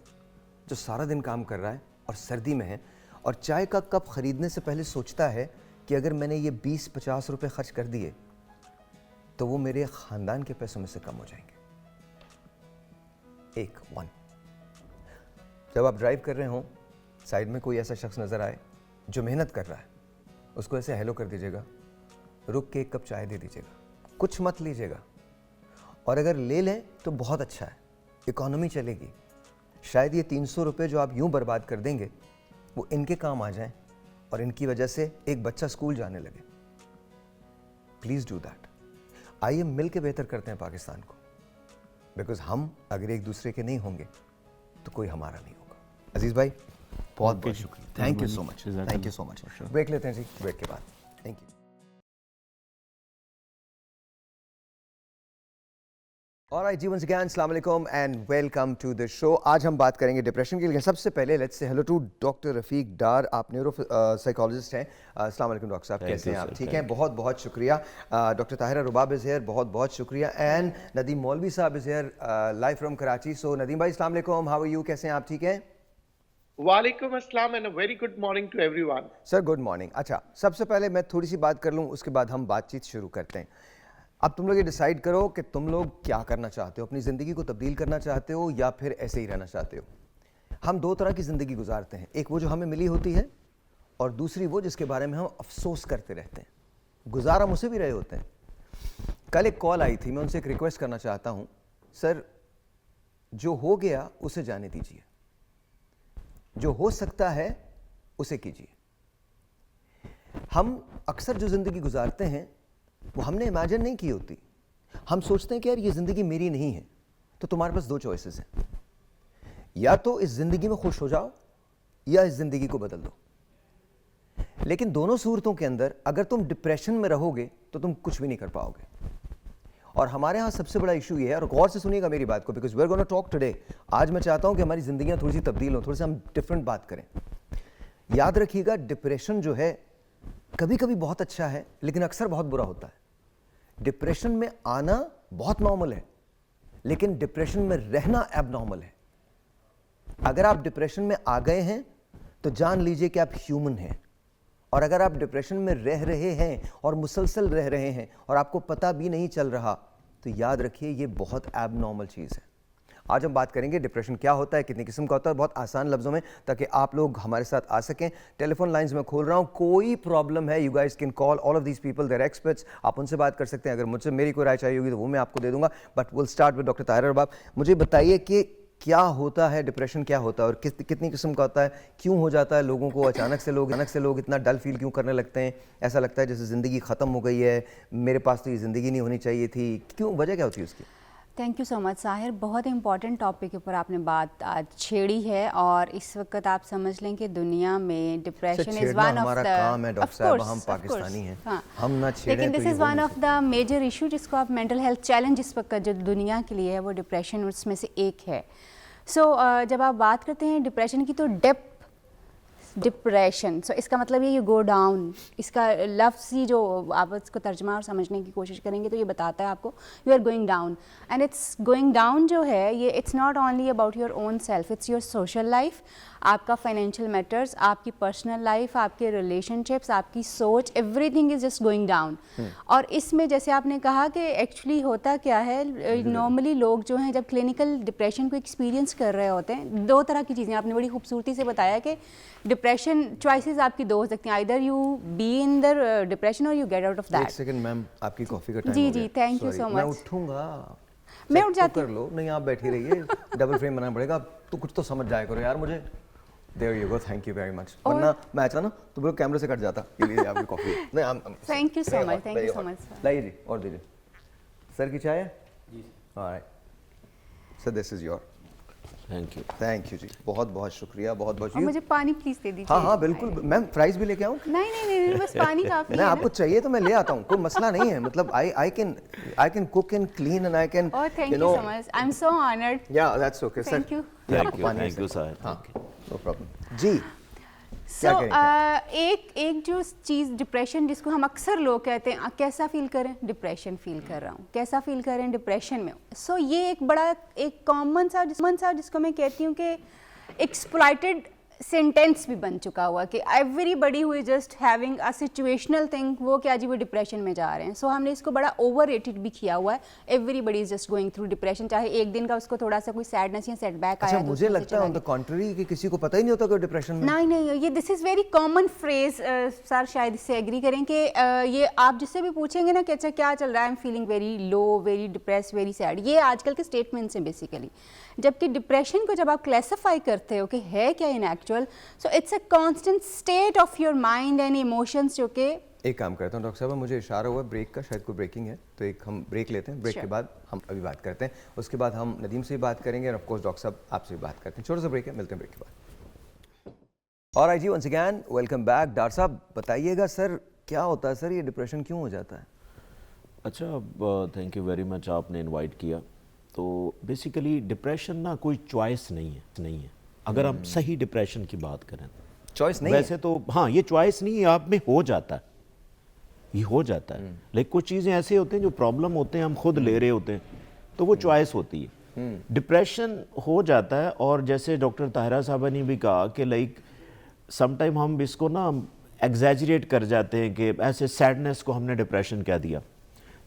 जो सारा दिन काम कर रहा है और सर्दी में है, और चाय का कप ख़रीदने से पहले सोचता है कि अगर मैंने ये 20-50 रुपए खर्च कर दिए तो वो मेरे ख़ानदान के पैसों में से कम हो जाएंगे। जब आप ड्राइव कर रहे हो, साइड में कोई ऐसा शख्स नज़र आए जो मेहनत कर रहा है, उसको ऐसे हेलो कर दीजिएगा, रुक के एक कप चाय दे दीजिएगा, कुछ मत लीजिएगा। और अगर ले लें तो बहुत अच्छा है, इकोनॉमी चलेगी। शायद ये 300 रुपये जो आप यूं बर्बाद कर देंगे वो इनके काम आ जाएं और इनकी वजह से एक बच्चा स्कूल जाने लगे। Please do that. आइए मिल के बेहतर करते हैं पाकिस्तान को, बिकॉज हम अगर एक दूसरे के नहीं होंगे तो कोई हमारा नहीं होगा। अजीज़ भाई बहुत बहुत शुक्रिया, thank you so much, thank you so much. Break लेते हैं जी, ब्रेक के बाद thank you. Alright ji, once again अस्सलाम वालेकुम and welcome to the show. आज हम बात करेंगे डिप्रेशन की, लेकिन सबसे पहले let's say hello to doctor Rafiq Dar. आप न्यूरो साइकोलॉजिस्ट हैं। अस्सलाम वालेकुम डॉक्टर साहब, कैसे हैं आप? ठीक हैं, बहुत बहुत शुक्रिया। Doctor Tahira Rubab is here, बहुत बहुत शुक्रिया। एंड नदीम मौलवी साहब is here live from Karachi. So Nadeem भाई अस्सलाम वालेकुम, हाउ आर यू, कैसे हैं आप? ठीक हैं? वालेकुम अस्सलाम and a very good morning to everyone. Sir good morning. अच्छा, सबसे पहले मैं थोड़ी सी बात कर लूँ, उसके बाद हम बातचीत शुरू करते हैं। अब तुम लोग ये डिसाइड करो कि तुम लोग क्या करना चाहते हो, अपनी ज़िंदगी को तब्दील करना चाहते हो या फिर ऐसे ही रहना चाहते हो। हम दो तरह की ज़िंदगी गुजारते हैं, एक वो जो हमें मिली होती है और दूसरी वो जिसके बारे में हम अफसोस करते रहते हैं। गुजार हम उसे भी रहे होते हैं। कल एक कॉल आई थी, मैं उनसे एक रिक्वेस्ट करना चाहता हूँ, सर जो हो गया उसे जाने दीजिए, जो हो सकता है उसे कीजिए। हम अक्सर जो ज़िंदगी गुजारते हैं वो हमने इमेजिन नहीं की होती। हम सोचते हैं कि यार ये ज़िंदगी मेरी नहीं है, तो तुम्हारे पास दो चॉइसेस हैं, या तो इस ज़िंदगी में खुश हो जाओ या इस ज़िंदगी को बदल दो। लेकिन दोनों सूरतों के अंदर अगर तुम डिप्रेशन में रहोगे तो तुम कुछ भी नहीं कर पाओगे। और हमारे यहाँ सबसे बड़ा इशू ये है, और गौर से सुनिएगा मेरी बात को, because we are gonna talk today. आज मैं चाहता हूँ कि हमारी ज़िंदगियाँ थोड़ी सी तब्दील हो, थोड़ी सी हम डिफरेंट बात करें। याद रखिएगा, डिप्रेशन जो है कभी कभी बहुत अच्छा है लेकिन अक्सर बहुत बुरा होता है। डिप्रेशन में आना बहुत नॉर्मल है, लेकिन डिप्रेशन में रहना एबनॉर्मल है। अगर आप डिप्रेशन में आ गए हैं तो जान लीजिए कि आप ह्यूमन हैं और अगर आप डिप्रेशन में रह रहे हैं और मुसलसल रह रहे हैं और आपको पता भी नहीं चल रहा, तो याद रखिए ये बहुत एबनॉर्मल चीज़ है। आज हम बात करेंगे डिप्रेशन क्या होता है, कितनी किस्म का होता है, बहुत आसान लफ्ज़ों में, ताकि आप लोग हमारे साथ आ सकें। टेलीफोन लाइंस में खोल रहा हूँ, कोई प्रॉब्लम है, you guys can call all of these people, their experts, आप उनसे बात कर सकते हैं। अगर मुझसे मेरी कोई राय चाहिए होगी तो वो मैं आपको दे दूंगा, but will start with doctor Tahir Arbab. मुझे बताइए कि क्या होता है डिप्रेशन, क्या होता है और कितनी किस्म का होता है, क्यों हो जाता है लोगों को, अचानक से लोग इतना डल फील क्यों करने लगते हैं, ऐसा लगता है जैसे ज़िंदगी ख़त्म हो गई है, मेरे पास तो ये ज़िंदगी नहीं होनी चाहिए थी, क्यों, वजह क्या होती है उसकी? Thank you so much Sahir, बहुत इंपॉर्टेंट टॉपिक के ऊपर आपने बात आज छेड़ी है। और इस वक्त आप समझ लें कि दुनिया में डिप्रेशन इज़ वन ऑफ हमारा द, काम है डॉक्टर साहब, हम पाकिस्तानी हैं, हम ना छेड़ें, लेकिन दिस तो is one of the major issue जिसको आप मेंटल हेल्थ चैलेंज इस वक्त जो दुनिया के लिए है वो डिप्रेशन उसमें से एक है। जब आप बात करते हैं डिप्रेशन की तो डिप्रेशन, इसका मतलब ये गो डाउन, इसका लफ्ज़ ही जो आप इसको तर्जमा और समझने की कोशिश करेंगे तो ये बताता है आपको you are going down. And it's going down जो है ये it's not only about your own self, it's your social life, आपका फाइनेंशियल मैटर्स, आपकी पर्सनल लाइफ, आपके रिलेशनशिप्स, आपकी सोच, everything is just going down. और इसमें जैसे आपने कहा कि एक्चुअली होता क्या है, नॉर्मली लोग जो हैं जब क्लिनिकल डिप्रेशन को एक्सपीरियंस कर रहे होते हैं, दो तरह की चीज़ें आपने बड़ी खूबसूरती से बताया कि डिप्रेशन चॉइसेस आपकी दो हो सकती हैं, either you be in the depression और you get out of that. एक सेकंड मैम, आपकी कॉफ़ी का टाइम जी हो गया। जी, थैंक यू सो मच। मैं उठूंगा, मैं उठ जाती कर लो, नहीं आप बैठी रहिए, डबल फ्रेम बनाना पड़ेगा, तो कुछ तो समझ जाया करो यार मुझे। There you go, thank you very much. वरना मैं आता ना तो बिल्कुल कैमरे से कट जाता। ये लीजिए आपकी कॉफी। नहीं, thank you so much, thank you so much. लाइए जी, और दीजिए। सर की चाय है? जी। Alright. Sir, this is your. Thank you जी, बहुत बहुत शुक्रिया, बहुत बहुत। और मुझे पानी प्लीज दे दीजिए। हाँ बिल्कुल मैम, फ्राइज भी लेके आऊँ? नहीं, बस पानी काफी है। नहीं, आपको चाहिए तो मैं ले आता हूँ, कोई मसला नहीं है, मतलब I can cook and clean and I can, Oh, thank you so much. I'm so honored. Yeah, that's okay, sir. Thank you. Thank you, sir. हाँ, no problem. जी। एक जो चीज़ डिप्रेशन जिसको हम अक्सर लोग कहते हैं कैसा फील करें, डिप्रेशन फील कर रहा हूँ, कैसा फील करें, डिप्रेशन में। ये एक बड़ा एक कॉमन सा जिसको मैं कहती हूँ कि एक्सप्लॉइटेड सेंटेंस भी बन चुका हुआ कि everybody who is just having a situational thing, वो क्या जी वो डिप्रेशन में जा रहे हैं। हमने इसको बड़ा ओवर रेटेड भी किया हुआ है। Everybody is just going through depression, चाहे एक दिन का उसको थोड़ा सा कोई सैडनेस या सेटबैक आया। मुझे लगता है ऑन द कॉन्ट्ररी कि किसी को पता ही नहीं होता कि डिप्रेशन में। नहीं, ये this is very common phrase, sir शायद इससे एग्री करें कि ये आप जिससे भी पूछेंगे ना कि अच्छा क्या चल रहा है, I am feeling very low, very depress, very sad, ये आजकल के स्टेटमेंट्स हैं बेसिकली। जबकि डिप्रेशन को जब आप क्लासिफाई करते हो कि है क्या इन actual, it's a constant state of your mind and emotions जो कि। एक काम करता हूँ डॉक्टर साहब, मुझे इशारा हुआ ब्रेक का, शायद कोई ब्रेकिंग है, तो एक हम ब्रेक लेते हैं, ब्रेक के बाद हम अभी बात करते हैं, उसके बाद हम नदीम से भी बात करेंगे और ऑफ कोर्स डॉक्टर साहब आपसे भी बात करते हैं। छोटा सा ब्रेक है, मिलते हैं ब्रेक के बाद। ऑलराइट जी, once again welcome back. Doctor साहब बताइएगा सर, क्या होता है सर, ये डिप्रेशन क्यों हो जाता है? अच्छा, थैंक यू वेरी मच, आपने इनवाइट किया। तो बेसिकली डिप्रेशन ना कोई चॉइस नहीं है। अगर हम सही डिप्रेशन की बात करें, चॉइस नहीं वैसे तो हाँ, ये चॉइस नहीं है, आप में हो जाता है, ये हो जाता है। लेकिन कुछ चीज़ें ऐसे होते हैं जो प्रॉब्लम होते हैं हम खुद ले रहे होते हैं, तो वो चॉइस होती है। डिप्रेशन हो जाता है, और जैसे डॉक्टर ताहिरा साहबा ने भी कहा कि लाइक समटाइम हम इसको ना एग्जैजरेट कर जाते हैं कि ऐसे सैडनेस को हमने डिप्रेशन कह दिया।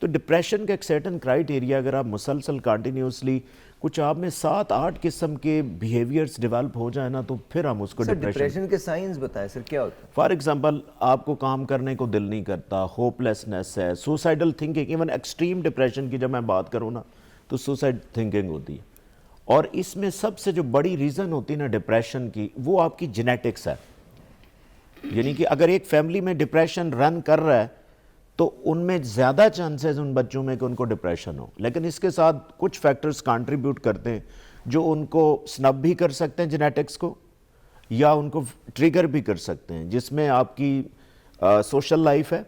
तो डिप्रेशन का एक सर्टेन क्राइटेरिया, अगर आप मुसलसल कंटिन्यूसली कुछ आप में 7-8 किस्म के बिहेवियर्स डेवलप हो जाए ना, तो फिर हम उसको डिप्रेशन के साइंस बताएं सर, क्या होता है? फॉर एग्जांपल, आपको काम करने को दिल नहीं करता, होपलेसनेस है, suicidal thinking, even extreme depression की जब मैं बात करूँ ना तो सुसाइड थिंकिंग होती है। और इसमें सबसे जो बड़ी रीज़न होती है ना डिप्रेशन की, वो आपकी जेनेटिक्स है। यानी कि अगर एक फैमिली में डिप्रेशन रन कर रहा है तो उनमें ज़्यादा चांसेस उन बच्चों में कि उनको डिप्रेशन हो। लेकिन इसके साथ कुछ फैक्टर्स कंट्रीब्यूट करते हैं जो उनको स्नब भी कर सकते हैं जेनेटिक्स को, या उनको ट्रिगर भी कर सकते हैं, जिसमें आपकी सोशल लाइफ है,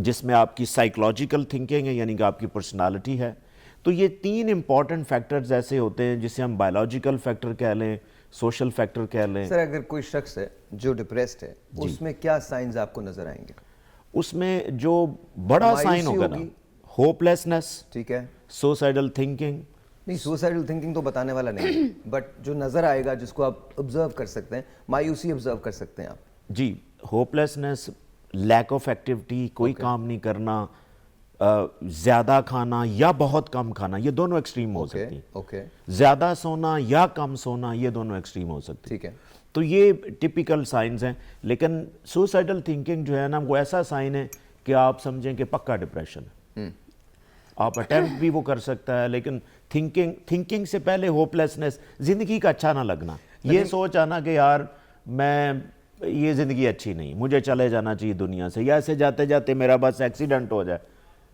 जिसमें आपकी साइकोलॉजिकल थिंकिंग है, यानी कि आपकी पर्सनालिटी है। तो ये 3 इंपॉर्टेंट फैक्टर्स ऐसे होते हैं जिसे हम बायोलॉजिकल फैक्टर कह लें, सोशल फैक्टर कह लें। सर अगर कोई शख्स है जो डिप्रेस्ड है, उसमें क्या साइंस आपको नजर आएंगे? उसमें जो बड़ा साइन होगा ना, होपलेसनेस, ठीक है, सुसाइडल थिंकिंग। नहीं, सुसाइडल थिंकिंग तो बताने वाला नहीं है, बट जो नजर आएगा, जिसको आप ऑब्जर्व कर सकते हैं, मायूसी ऑब्जर्व कर सकते हैं आप। जी, होपलेसनेस, लैक ऑफ एक्टिविटी, कोई काम नहीं करना, ज़्यादा खाना या बहुत कम खाना, ये दोनों एक्सट्रीम हो सकती हैं। ओके, ज़्यादा सोना या कम सोना, ये दोनों एक्सट्रीम हो सकती हैं। ठीक है। तो ये टिपिकल साइंस हैं। लेकिन सुसाइडल थिंकिंग जो है ना, वो ऐसा साइन है कि आप समझें कि पक्का डिप्रेशन है। आप अटेम्प्ट भी वो कर सकता है, लेकिन थिंकिंग से पहले होपलेसनेस, ज़िंदगी का अच्छा ना लगना, ये सोच आना कि यार मैं, ये ज़िंदगी अच्छी नहीं, मुझे चले जाना चाहिए दुनिया से, या ऐसे जाते जाते मेरा बस एक्सीडेंट हो जाए,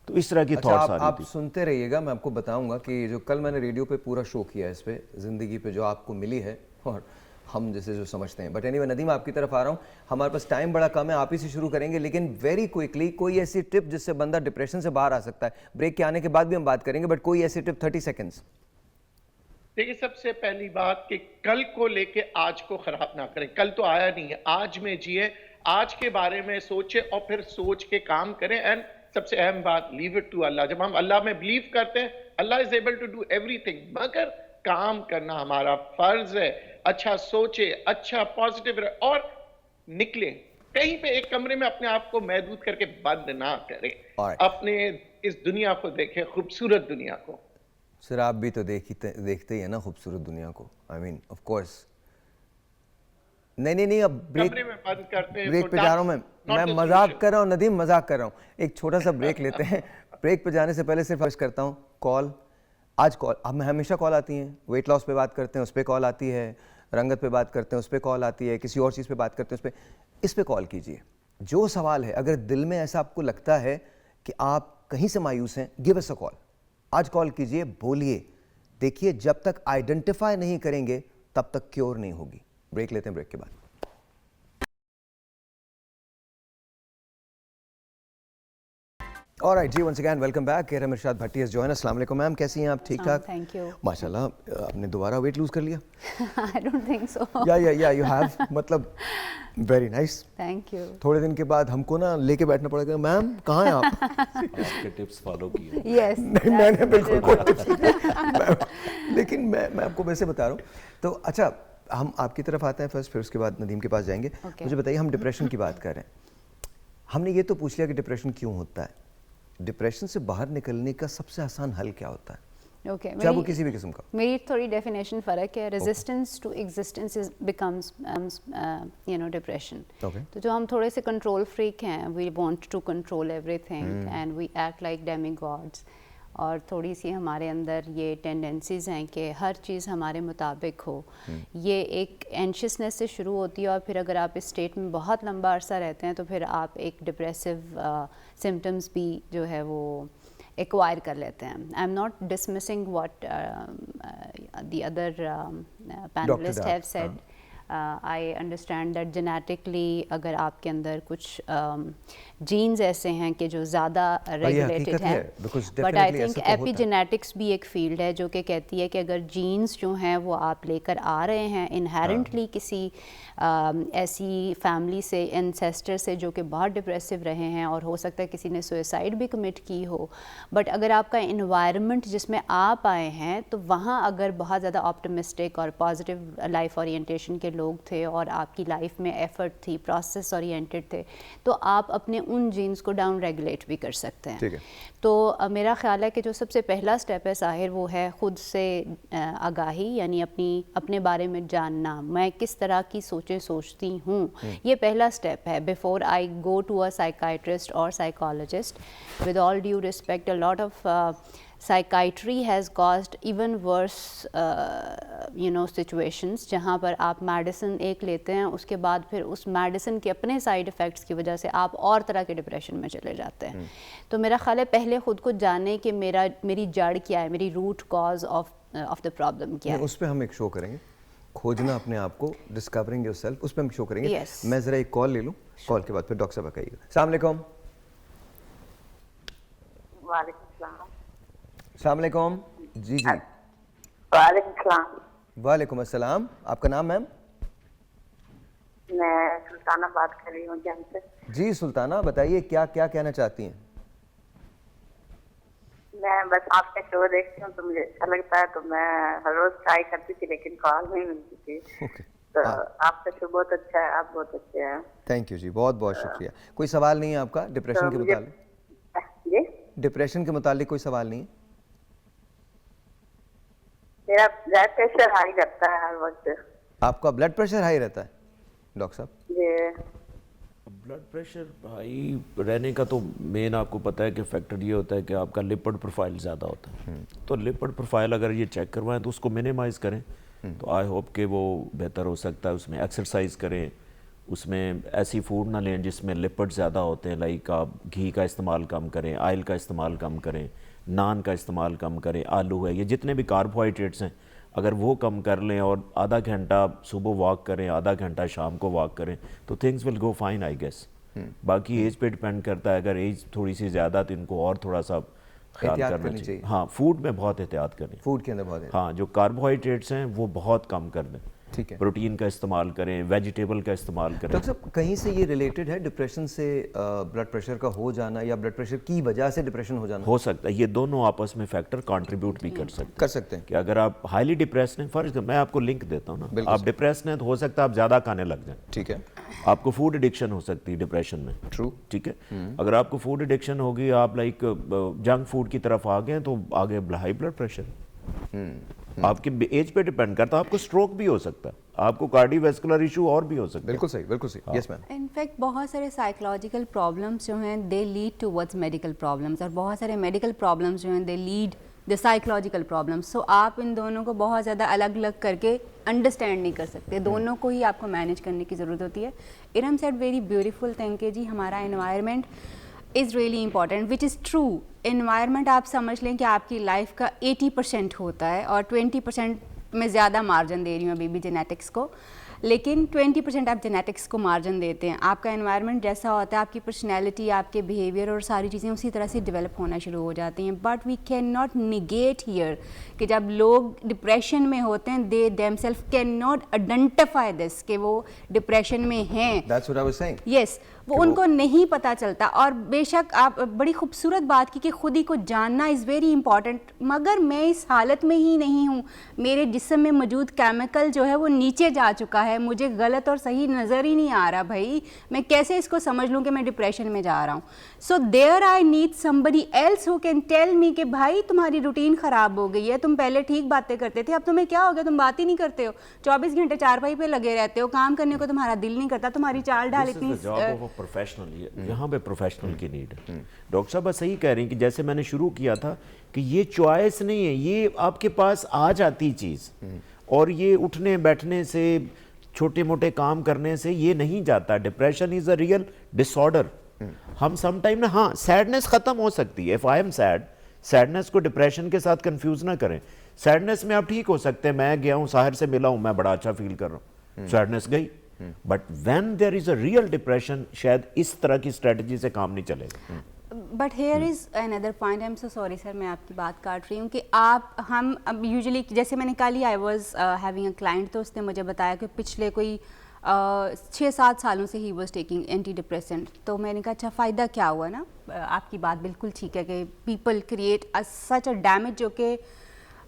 तो इस तरह की अच्छा, थॉट्स आ रही आप थी। सुनते रहिएगा, मैं आपको बताऊंगा कि जो कल मैंने रेडियो पे पूरा शो किया है इस पे, जिंदगी पे जो आपको मिली है और हम जैसे जो समझते हैं। बट एनीवे नदीम, आपकी तरफ आ रहा हूँ। हमारे पास टाइम बड़ा कम है, आप ही से शुरू करेंगे, लेकिन वेरी क्विकली कोई ऐसी टिप जिससे बंदा डिप्रेशन से बाहर आ सकता है। ब्रेक के आने के बाद भी हम बात करेंगे, बट कोई ऐसी टिप 30 सेकेंड्स। देखिए, सबसे पहली बात कि कल को लेके आज को खराब ना करें। कल तो आया नहीं है, आज में जिए, आज के बारे में सोचे और फिर सोच के काम करें। एंड सबसे अहम बात, लीव इट टू अल्लाह। जब हम अल्लाह में बिलीव करते हैं, Allah is able to do everything, मगर काम करना हमारा फर्ज है। अच्छा सोचे, अच्छा पॉजिटिव रहे और निकले। कहीं पे एक कमरे में अपने आप को महदूद करके बंद ना करें। Alright. अपने इस दुनिया को देखें, खूबसूरत दुनिया को। सर, आप भी तो देखते ही है ना खूबसूरत दुनिया को। I mean of course. नहीं, अब कमरे में बंद करते हैं ब्रेक तो पे जा रहा हूँ that's not मैं the मजाक solution. कर रहा हूँ नदीम, मजाक कर रहा हूँ। एक छोटा सा ब्रेक लेते हैं। ब्रेक पे जाने से पहले सिर्फ अर्ज करता हूँ, कॉल आज कॉल हमें हमेशा कॉल आती हैं। वेट लॉस पे बात करते हैं, उस पर कॉल आती है। रंगत पे बात करते हैं, उस पर कॉल आती है। किसी और चीज़ पे बात करते हैं, इस पे कॉल कीजिए। जो सवाल है, अगर दिल में ऐसा आपको लगता है कि आप कहीं से मायूस हैं, गिव अस अ कॉल। आज कॉल कीजिए, बोलिए। देखिए, जब तक आइडेंटिफाई नहीं करेंगे तब तक क्योर नहीं होगी। ब्रेक लेते हैं, ब्रेक के बाद। ऑलराइट जी, वंस अगेन वेलकम बैक। केरम इरशाद भट्टी इज जॉइन। अस्सलाम वालेकुम मैम, कैसी हैं आप? ठीक ठाक? Thank you. माशाल्लाह, आपने दोबारा वेट लूज कर लिया। I don't think so. Yeah you have, मतलब वेरी नाइस। Thank you. थोड़े दिन के बाद हमको ना लेके बैठना पड़ेगा, मैम कहाँ हैं आप? आपके टिप्स फॉलो किए। यस, नहीं, मैंने बिल्कुल कोई टिप्स नहीं। लेकिन मैं आपको वैसे बता रहा हूँ। तो अच्छा, हम आपकी तरफ आते हैं फर्स्ट, फिर उसके बाद नदीम के पास जाएंगे। मुझे बताइए, हम डिप्रेशन की बात कर रहे हैं। हमने ये तो पूछ लिया कि डिप्रेशन क्यों होता है। डिप्रेशन से बाहर निकलने का सबसे आसान हल क्या होता है? ओके, चाहे वो किसी भी किस्म का। मेरी थोड़ी डेफिनेशन फ़र्क है। Resistance to existence is becomes depression. तो जो हम थोड़े से कंट्रोल फ्रीक हैं, we want to control everything and we act like demi gods, और थोड़ी सी हमारे अंदर ये टेंडेंसीज़ हैं कि हर चीज़ हमारे मुताबिक हो। ये एक एंशियसनेस से शुरू होती है, और फिर अगर आप इस स्टेट में बहुत लंबा अरसा रहते हैं तो फिर आप एक डिप्रेसिव सिम्टम्स भी जो है वो एक्वायर कर लेते हैं। I am not dismissing what the other panelist have said. I understand that genetically अगर आपके अंदर कुछ जीन्स ऐसे हैं कि जो ज़्यादा रेगुलेटेड हैं, बट आई थिंक एपिजेनेटिक्स भी एक फील्ड है जो कि कहती है कि अगर जीन्स जो हैं वो आप लेकर आ रहे हैं इनहेरेंटली किसी ऐसी फैमिली से, एंसेस्टर से जो कि बहुत डिप्रेसिव रहे हैं, और हो सकता है किसी ने सुसाइड भी कमिट की हो, बट अगर आपका इन्वायरमेंट जिसमें आप आए हैं तो वहाँ अगर बहुत ज़्यादा ऑप्टिमिस्टिक और पॉजिटिव लाइफ ओरिएंटेशन के लोग थे और आपकी लाइफ में एफर्ट थी, प्रोसेस ओरिएंटेड थे, तो आप अपने उन जीन्स को डाउन रेगुलेट भी कर सकते हैं। ठीक है। तो मेरा ख्याल है कि जो सबसे पहला स्टेप है साहिर, वो है ख़ुद से आगाही, यानी अपने बारे में जानना, मैं किस तरह की सोचें सोचती हूँ। ये पहला स्टेप है before I go to a psychiatrist और psychologist. With all due respect, a lot of psychiatry has caused even worse situations जहाँ पर आप मेडिसिन एक लेते हैं, उसके बाद फिर उस मेडिसिन के अपने साइड इफ़ेक्ट्स की वजह से आप और तरह के डिप्रेशन में चले जाते हैं। तो मेरा ख्याल है पहले ख़ुद को जाने कि मेरी जड़ क्या है, मेरी root cause of the problem क्या है। उस पर हम एक शो करेंगे, खोजना अपने आप को, डिस्कवरिंग योरसेल्फ, उस पर हम शो करेंगे। Yes. मैं ज़रा एक कॉल ले लूँ, कॉल के बाद फिर डॉक्टर साहब आइएगा। अस्सलाम वालेकुम। अस्सलाम वालेकुम। जी जी। वालेकुम अस्सलाम। आपका नाम मैम? मैं सुल्ताना बात कर रही हूँ जहाँ से। जी सुल्ताना, बताइए क्या क्या कहना चाहती हैं? मैं बस आपका शो देखती हूँ तो मुझे अच्छा लगता है, तो मैं हर रोज ट्राई करती थी लेकिन कॉल नहीं मिलती थी। ओके। तो आपका शो बहुत अच्छा है, आप बहुत अच्छे हैं। थैंक यू जी, बहुत बहुत शुक्रिया। कोई सवाल नहीं है आपका डिप्रेशन तो के मुझे मुतालिक? जी, डिप्रेशन के मुतालिक कोई सवाल नहीं है? मेरा ब्लड प्रेशर हाई रहता है हर वक्त। आपका ब्लड प्रेशर हाई रहता है डॉक्टर साहब? जी, ब्लड प्रेशर हाई रहने का तो मेन आपको पता है कि फैक्टर ये होता है कि आपका लिपिड प्रोफाइल ज़्यादा होता है। तो लिपिड प्रोफाइल अगर ये चेक करवाएं तो उसको मिनिमाइज़ करें, तो आई होप कि वो बेहतर हो सकता है। उसमें एक्सरसाइज करें, उसमें ऐसी फूड ना लें जिसमें लिपिड ज़्यादा होते हैं, लाइक आप घी का इस्तेमाल कम करें, ऑयल का इस्तेमाल कम करें, नान का इस्तेमाल कम करें, आलू है, ये जितने भी कार्बोहाइड्रेट्स हैं अगर वो कम कर लें और आधा घंटा सुबह वॉक करें, आधा घंटा शाम को वॉक करें, तो things will go fine I guess. बाकी एज पे डिपेंड करता है, अगर एज थोड़ी सी ज़्यादा तो इनको और थोड़ा सा ख्याल एहतियात करना करनी चाहिए। चाहिए। हाँ, फूड में बहुत एहतियात करें। फूड के अंदर बहुत है। हाँ, जो कार्बोहाइड्रेट्स हैं वो बहुत कम कर दें, ठीक है प्रोटीन का इस्तेमाल करें, वेजिटेबल का इस्तेमाल करें। डॉक्टर साहब, कहीं से ये रिलेटेड है डिप्रेशन से ब्लड प्रेशर का हो जाना या ब्लड प्रेशर की वजह से डिप्रेशन हो जाना? हो सकता है ये दोनों आपस में फैक्टर कंट्रीब्यूट भी कर सकते हैं। कि अगर आप हाईली डिप्रेस्ड हैं, फर्ज मैं आपको लिंक देता हूँ ना, आप डिप्रेस्ड हैं तो हो सकता है आप ज़्यादा खाने लग जाएं। ठीक है, आपको फूड एडिक्शन हो सकती है डिप्रेशन में। ट्रू। ठीक है, अगर आपको फूड एडिक्शन होगी, आप लाइक जंक फूड की तरफ आ गए तो आगे हाई ब्लड प्रेशर। आपके एज पे डिपेंड करता है, आपको स्ट्रोक भी हो सकता है, आपको कार्डियोवैस्कुलर इशू और भी हो सकता है। बिल्कुल सही, बिल्कुल सही। Yes ma'am. इनफैक्ट बहुत सारे साइकोलॉजिकल प्रॉब्लम्स जो हैं they lead towards medical problems, और बहुत सारे मेडिकल प्रॉब्लम्स जो हैं they lead the psychological problems. So आप इन दोनों को बहुत ज़्यादा अलग अलग करके अंडरस्टैंड नहीं कर सकते, दोनों को ही आपको मैनेज करने की ज़रूरत होती है। Iram said very beautiful thing कि जी हमारा environment is really important, which is true. Environment आप समझ लें कि आपकी लाइफ का 80% होता है, और 20% में ज़्यादा मार्जिन दे रही हूँ अभी भी जेनेटिक्स को, लेकिन 20% आप जेनेटिक्स को मार्जिन देते हैं। आपका एनवायरनमेंट जैसा होता है, आपकी पर्सनैलिटी, आपके बिहेवियर और सारी चीज़ें उसी तरह से डेवलप होना शुरू हो जाती हैं। But we can not negate here कि जब लोग डिप्रेशन में होते हैं, they themselves can not identify this कि वो डिप्रेशन में हैं। That's what I was saying. Yes, वो उनको नहीं पता चलता। और बेशक आप बड़ी खूबसूरत बात की कि खुद ही को जानना इज़ वेरी इंपॉर्टेंट, मगर मैं इस हालत में ही नहीं हूँ, मेरे जिस्म में मौजूद केमिकल जो है वो नीचे जा चुका है, मुझे गलत और सही नज़र ही नहीं आ रहा। भाई मैं कैसे इसको समझ लूँ कि मैं डिप्रेशन में जा रहा हूँ? So there I need somebody else who can tell me कि भाई तुम्हारी रूटीन ख़राब हो गई है, तुम पहले ठीक बातें करते थे, अब तुम्हें क्या हो गया, तुम बात ही नहीं करते हो, 24 घंटे चारपाई पे लगे रहते हो, काम करने को तुम्हारा दिल नहीं करता, तुम्हारी चाल ढाल इतनी प्रोफेशनल, यहाँ पे प्रोफेशनल की नीड है। डॉक्टर साहब बस सही कह रही हैं कि जैसे मैंने शुरू किया था कि ये चॉइस नहीं है, ये आपके पास आ जाती चीज़, और ये उठने बैठने से, छोटे मोटे काम करने से ये नहीं जाता। Depression is a real disorder. हम समटाइम ना, हाँ, सैडनेस ख़त्म हो सकती है। If I am sad, sadness को डिप्रेशन के साथ कंफ्यूज ना करें। सैडनेस में आप ठीक हो सकते हैं, मैं गया हूँ साहिर से मिला हूँ, मैं बड़ा अच्छा फील कर रहा हूँ, सैडनेस गई। But when there is a real depression, शायद इस तरह की स्ट्रेटजी से काम नहीं चलेगा। But here is another point, I am so sorry sir, मैं आपकी बात काट रही हूँ कि हम अब यूजुअली, जैसे मैंने कल ही I was having a client, तो उसने मुझे बताया कि पिछले कोई 6-7 सालों से he was taking anti depressant. तो मैंने कहा अच्छा फ़ायदा क्या हुआ ना? आपकी बात बिल्कुल ठीक है कि people create such a damage जो कि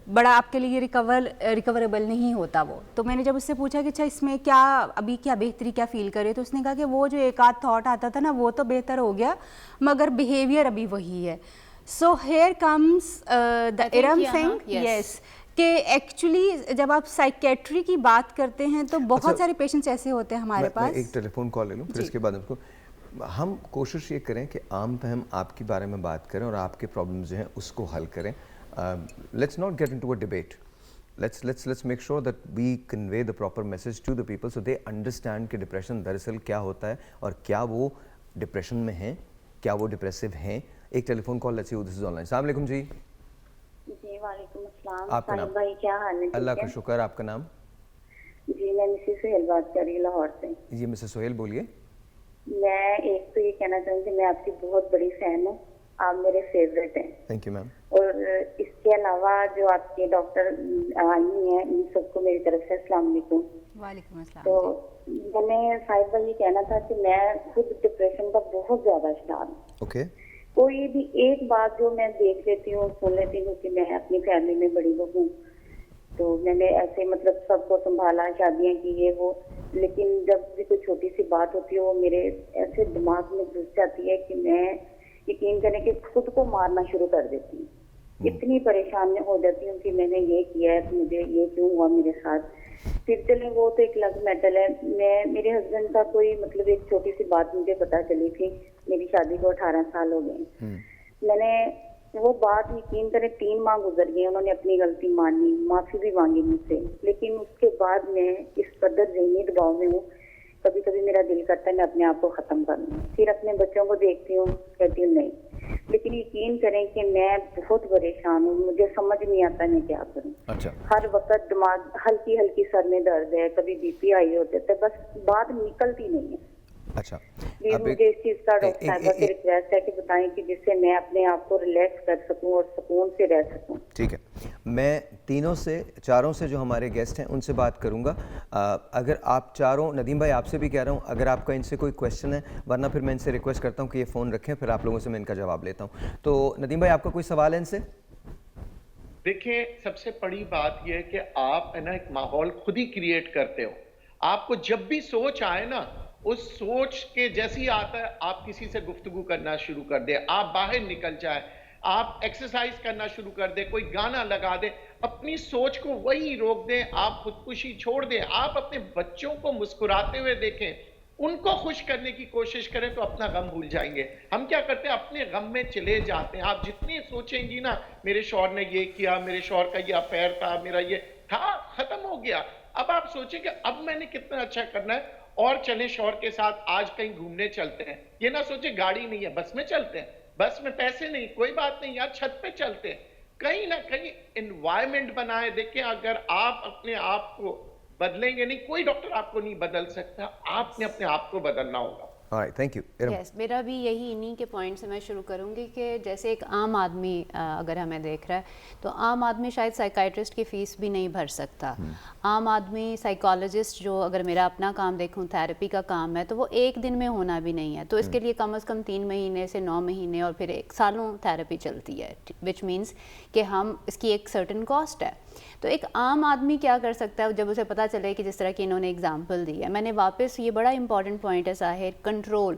बड़ा आपके लिए रिकवरेबल नहीं होता वो। तो मैंने जब उससे पूछा कि अच्छा इसमें क्या अभी क्या बेहतरी क्या फील करे, तो उसने कहा कि वो जो एक आध थॉट आता था ना वो तो बेहतर हो गया, मगर बिहेवियर अभी वही है। So here comes the Iram thing, yes, कि एक्चुअली जब आप साइकेट्री की बात करते हैं तो बहुत सारे पेशेंट्स ऐसे होते हैं हमारे पास। मैं एक टेलीफोन कॉल ले लूँ, फिर इसके बाद उसको हम कोशिश ये करें कि आम पे हम आपके बारे में बात करें और आपके प्रॉब्लम्स जो हैं उसको हल करें। Let's not get into a debate. Let's make sure that we convey the proper message to the people so they understand कि डिप्रेशन दरअसल क्या होता है और क्या वो डिप्रेशन में हैं, क्या वो डिप्रेसिव हैं। एक telephone call, let's see who this is online. अस्सलाम वालेकुम जी। जी वालेकुम अस्सलाम। आपका नाम? भाई क्या हाल है? अल्लाह का शुक्र। आपका नाम? जी मैं मिसेस सुहेल बात कर रही हूँ लाहौर से। जी मिसेस सोहेल बोलिए। मैं एक तो ये कहना चाहूँगी, मैं आपकी बहुत बड़ी फैन हूँ, आप मेरे फेवरेट हैं। Thank you ma'am. और इसके अलावा जो आपके डॉक्टर आई हैं इन सबको मेरी तरफ से अस्सलाम वालेकुम। वालेकुम अस्सलाम। तो मैंने साहिब भाई ये कहना था कि मैं खुद डिप्रेशन का बहुत ज्यादा शिकार हूँ। ओके। कोई भी एक बात जो मैं देख लेती हूँ, सुन लेती हूँ कि मैं अपनी फैमिली में बड़ी बहू, तो मैंने ऐसे मतलब सबको संभाला, शादियां की, ये वो, लेकिन जब भी कोई छोटी सी बात होती है वो मेरे ऐसे दिमाग में घुस जाती है कि मैं यकीन करें कि खुद को मारना शुरू कर देती हूँ। इतनी परेशान हो जाती हूँ कि मैंने ये किया है तो मुझे ये क्यों हुआ मेरे साथ। फिर चले वो तो एक अलग मैटर है। मैं मेरे हस्बैंड का कोई मतलब एक छोटी सी बात मुझे पता चली थी, मेरी शादी को 18 साल हो गए। मैंने वो बात यकीन करें 3 माह गुजर गए, उन्होंने अपनी गलती मानी, माफी भी मांगी मुझसे, लेकिन उसके बाद मैं इस कदर ज़हनी दबाव में हूँ, कभी कभी मेरा दिल करता है मैं अपने आप को खत्म कर लूँ। फिर अपने बच्चों को देखती हूँ, कहती हूँ नहीं, लेकिन यकीन करें कि मैं बहुत परेशान हूँ, मुझे समझ नहीं आता मैं क्या करूँ। अच्छा, हर वक्त दिमाग, हल्की हल्की सर में दर्द है, कभी बीपी हाई हो जाता है, बस बात निकलती नहीं है। अच्छा। प्लीज अब मुझे इस चीज का डॉक्टर साहब से रिक्वेस्ट है कि बताएं कि जिससे मैं अपने आप को रिलैक्स कर सकूं और सुकून से रह सकूं। ठीक है, मैं तीनों से, चारों से जो हमारे गेस्ट हैं उनसे बात करूंगा। अगर आप चारों, नदीम भाई आपसे भी कह रहा हूं, अगर आपका इनसे कोई क्वेश्चन है, वरना फिर मैं इनसे रिक्वेस्ट करता हूं कि ये फ़ोन रखें, फिर आप लोगों से मैं इनका जवाब लेता हूं। तो नदीम भाई आपका कोई सवाल है इनसे? देखिए, सबसे बड़ी बात यह है कि आप है ना एक माहौल खुद ही क्रिएट करते हो। आपको जब भी सोच आए ना, उस सोच के जैसे ही आता है आप किसी से गुफ्तगू करना शुरू कर दे, आप बाहर निकल जाए, आप एक्सरसाइज करना शुरू कर दे, कोई गाना लगा दे, अपनी सोच को वही रोक दें, आप खुदकुशी छोड़ दें, आप अपने बच्चों को मुस्कुराते हुए देखें, उनको खुश करने की कोशिश करें तो अपना गम भूल जाएंगे। हम क्या करते हैं, अपने गम में चले जाते हैं। आप जितनी सोचेंगी ना, मेरे शौहर ने ये किया, मेरे शौहर का ये अफेयर था, मेरा ये था, खत्म हो गया। अब आप सोचें कि अब मैंने कितना अच्छा करना है और चले शौहर के साथ आज कहीं घूमने चलते हैं। ये ना सोचे गाड़ी नहीं है, बस में चलते हैं, बस में पैसे नहीं, कोई बात नहीं यार, छत पे चलते हैं। कहीं ना कहीं एनवायरमेंट बनाए। देखें, अगर आप अपने आप को बदलेंगे नहीं, कोई डॉक्टर आपको नहीं बदल सकता, आपने अपने आप को बदलना होगा। Alright, thank you. यस, मेरा भी यही, इन्हीं के पॉइंट से मैं शुरू करूंगी कि जैसे एक आम आदमी अगर हमें देख रहा है तो आम आदमी शायद साइकाइट्रिस्ट की फ़ीस भी नहीं भर सकता। आम आदमी साइकोलॉजिस्ट, जो अगर मेरा अपना काम देखूं, थेरेपी का काम है, तो वो एक दिन में होना भी नहीं है। तो इसके लिए कम से कम 3 महीने से 9 महीने और फिर 1 सालों थेरेपी चलती है, विच मीन्स कि हम इसकी एक सर्टन कॉस्ट है। तो एक आम आदमी क्या कर सकता है जब उसे पता चले कि जिस तरह की इन्होंने एग्जाम्पल दी है। मैंने वापस, ये बड़ा इंपॉर्टेंट पॉइंट है साहिर, कंट्रोल।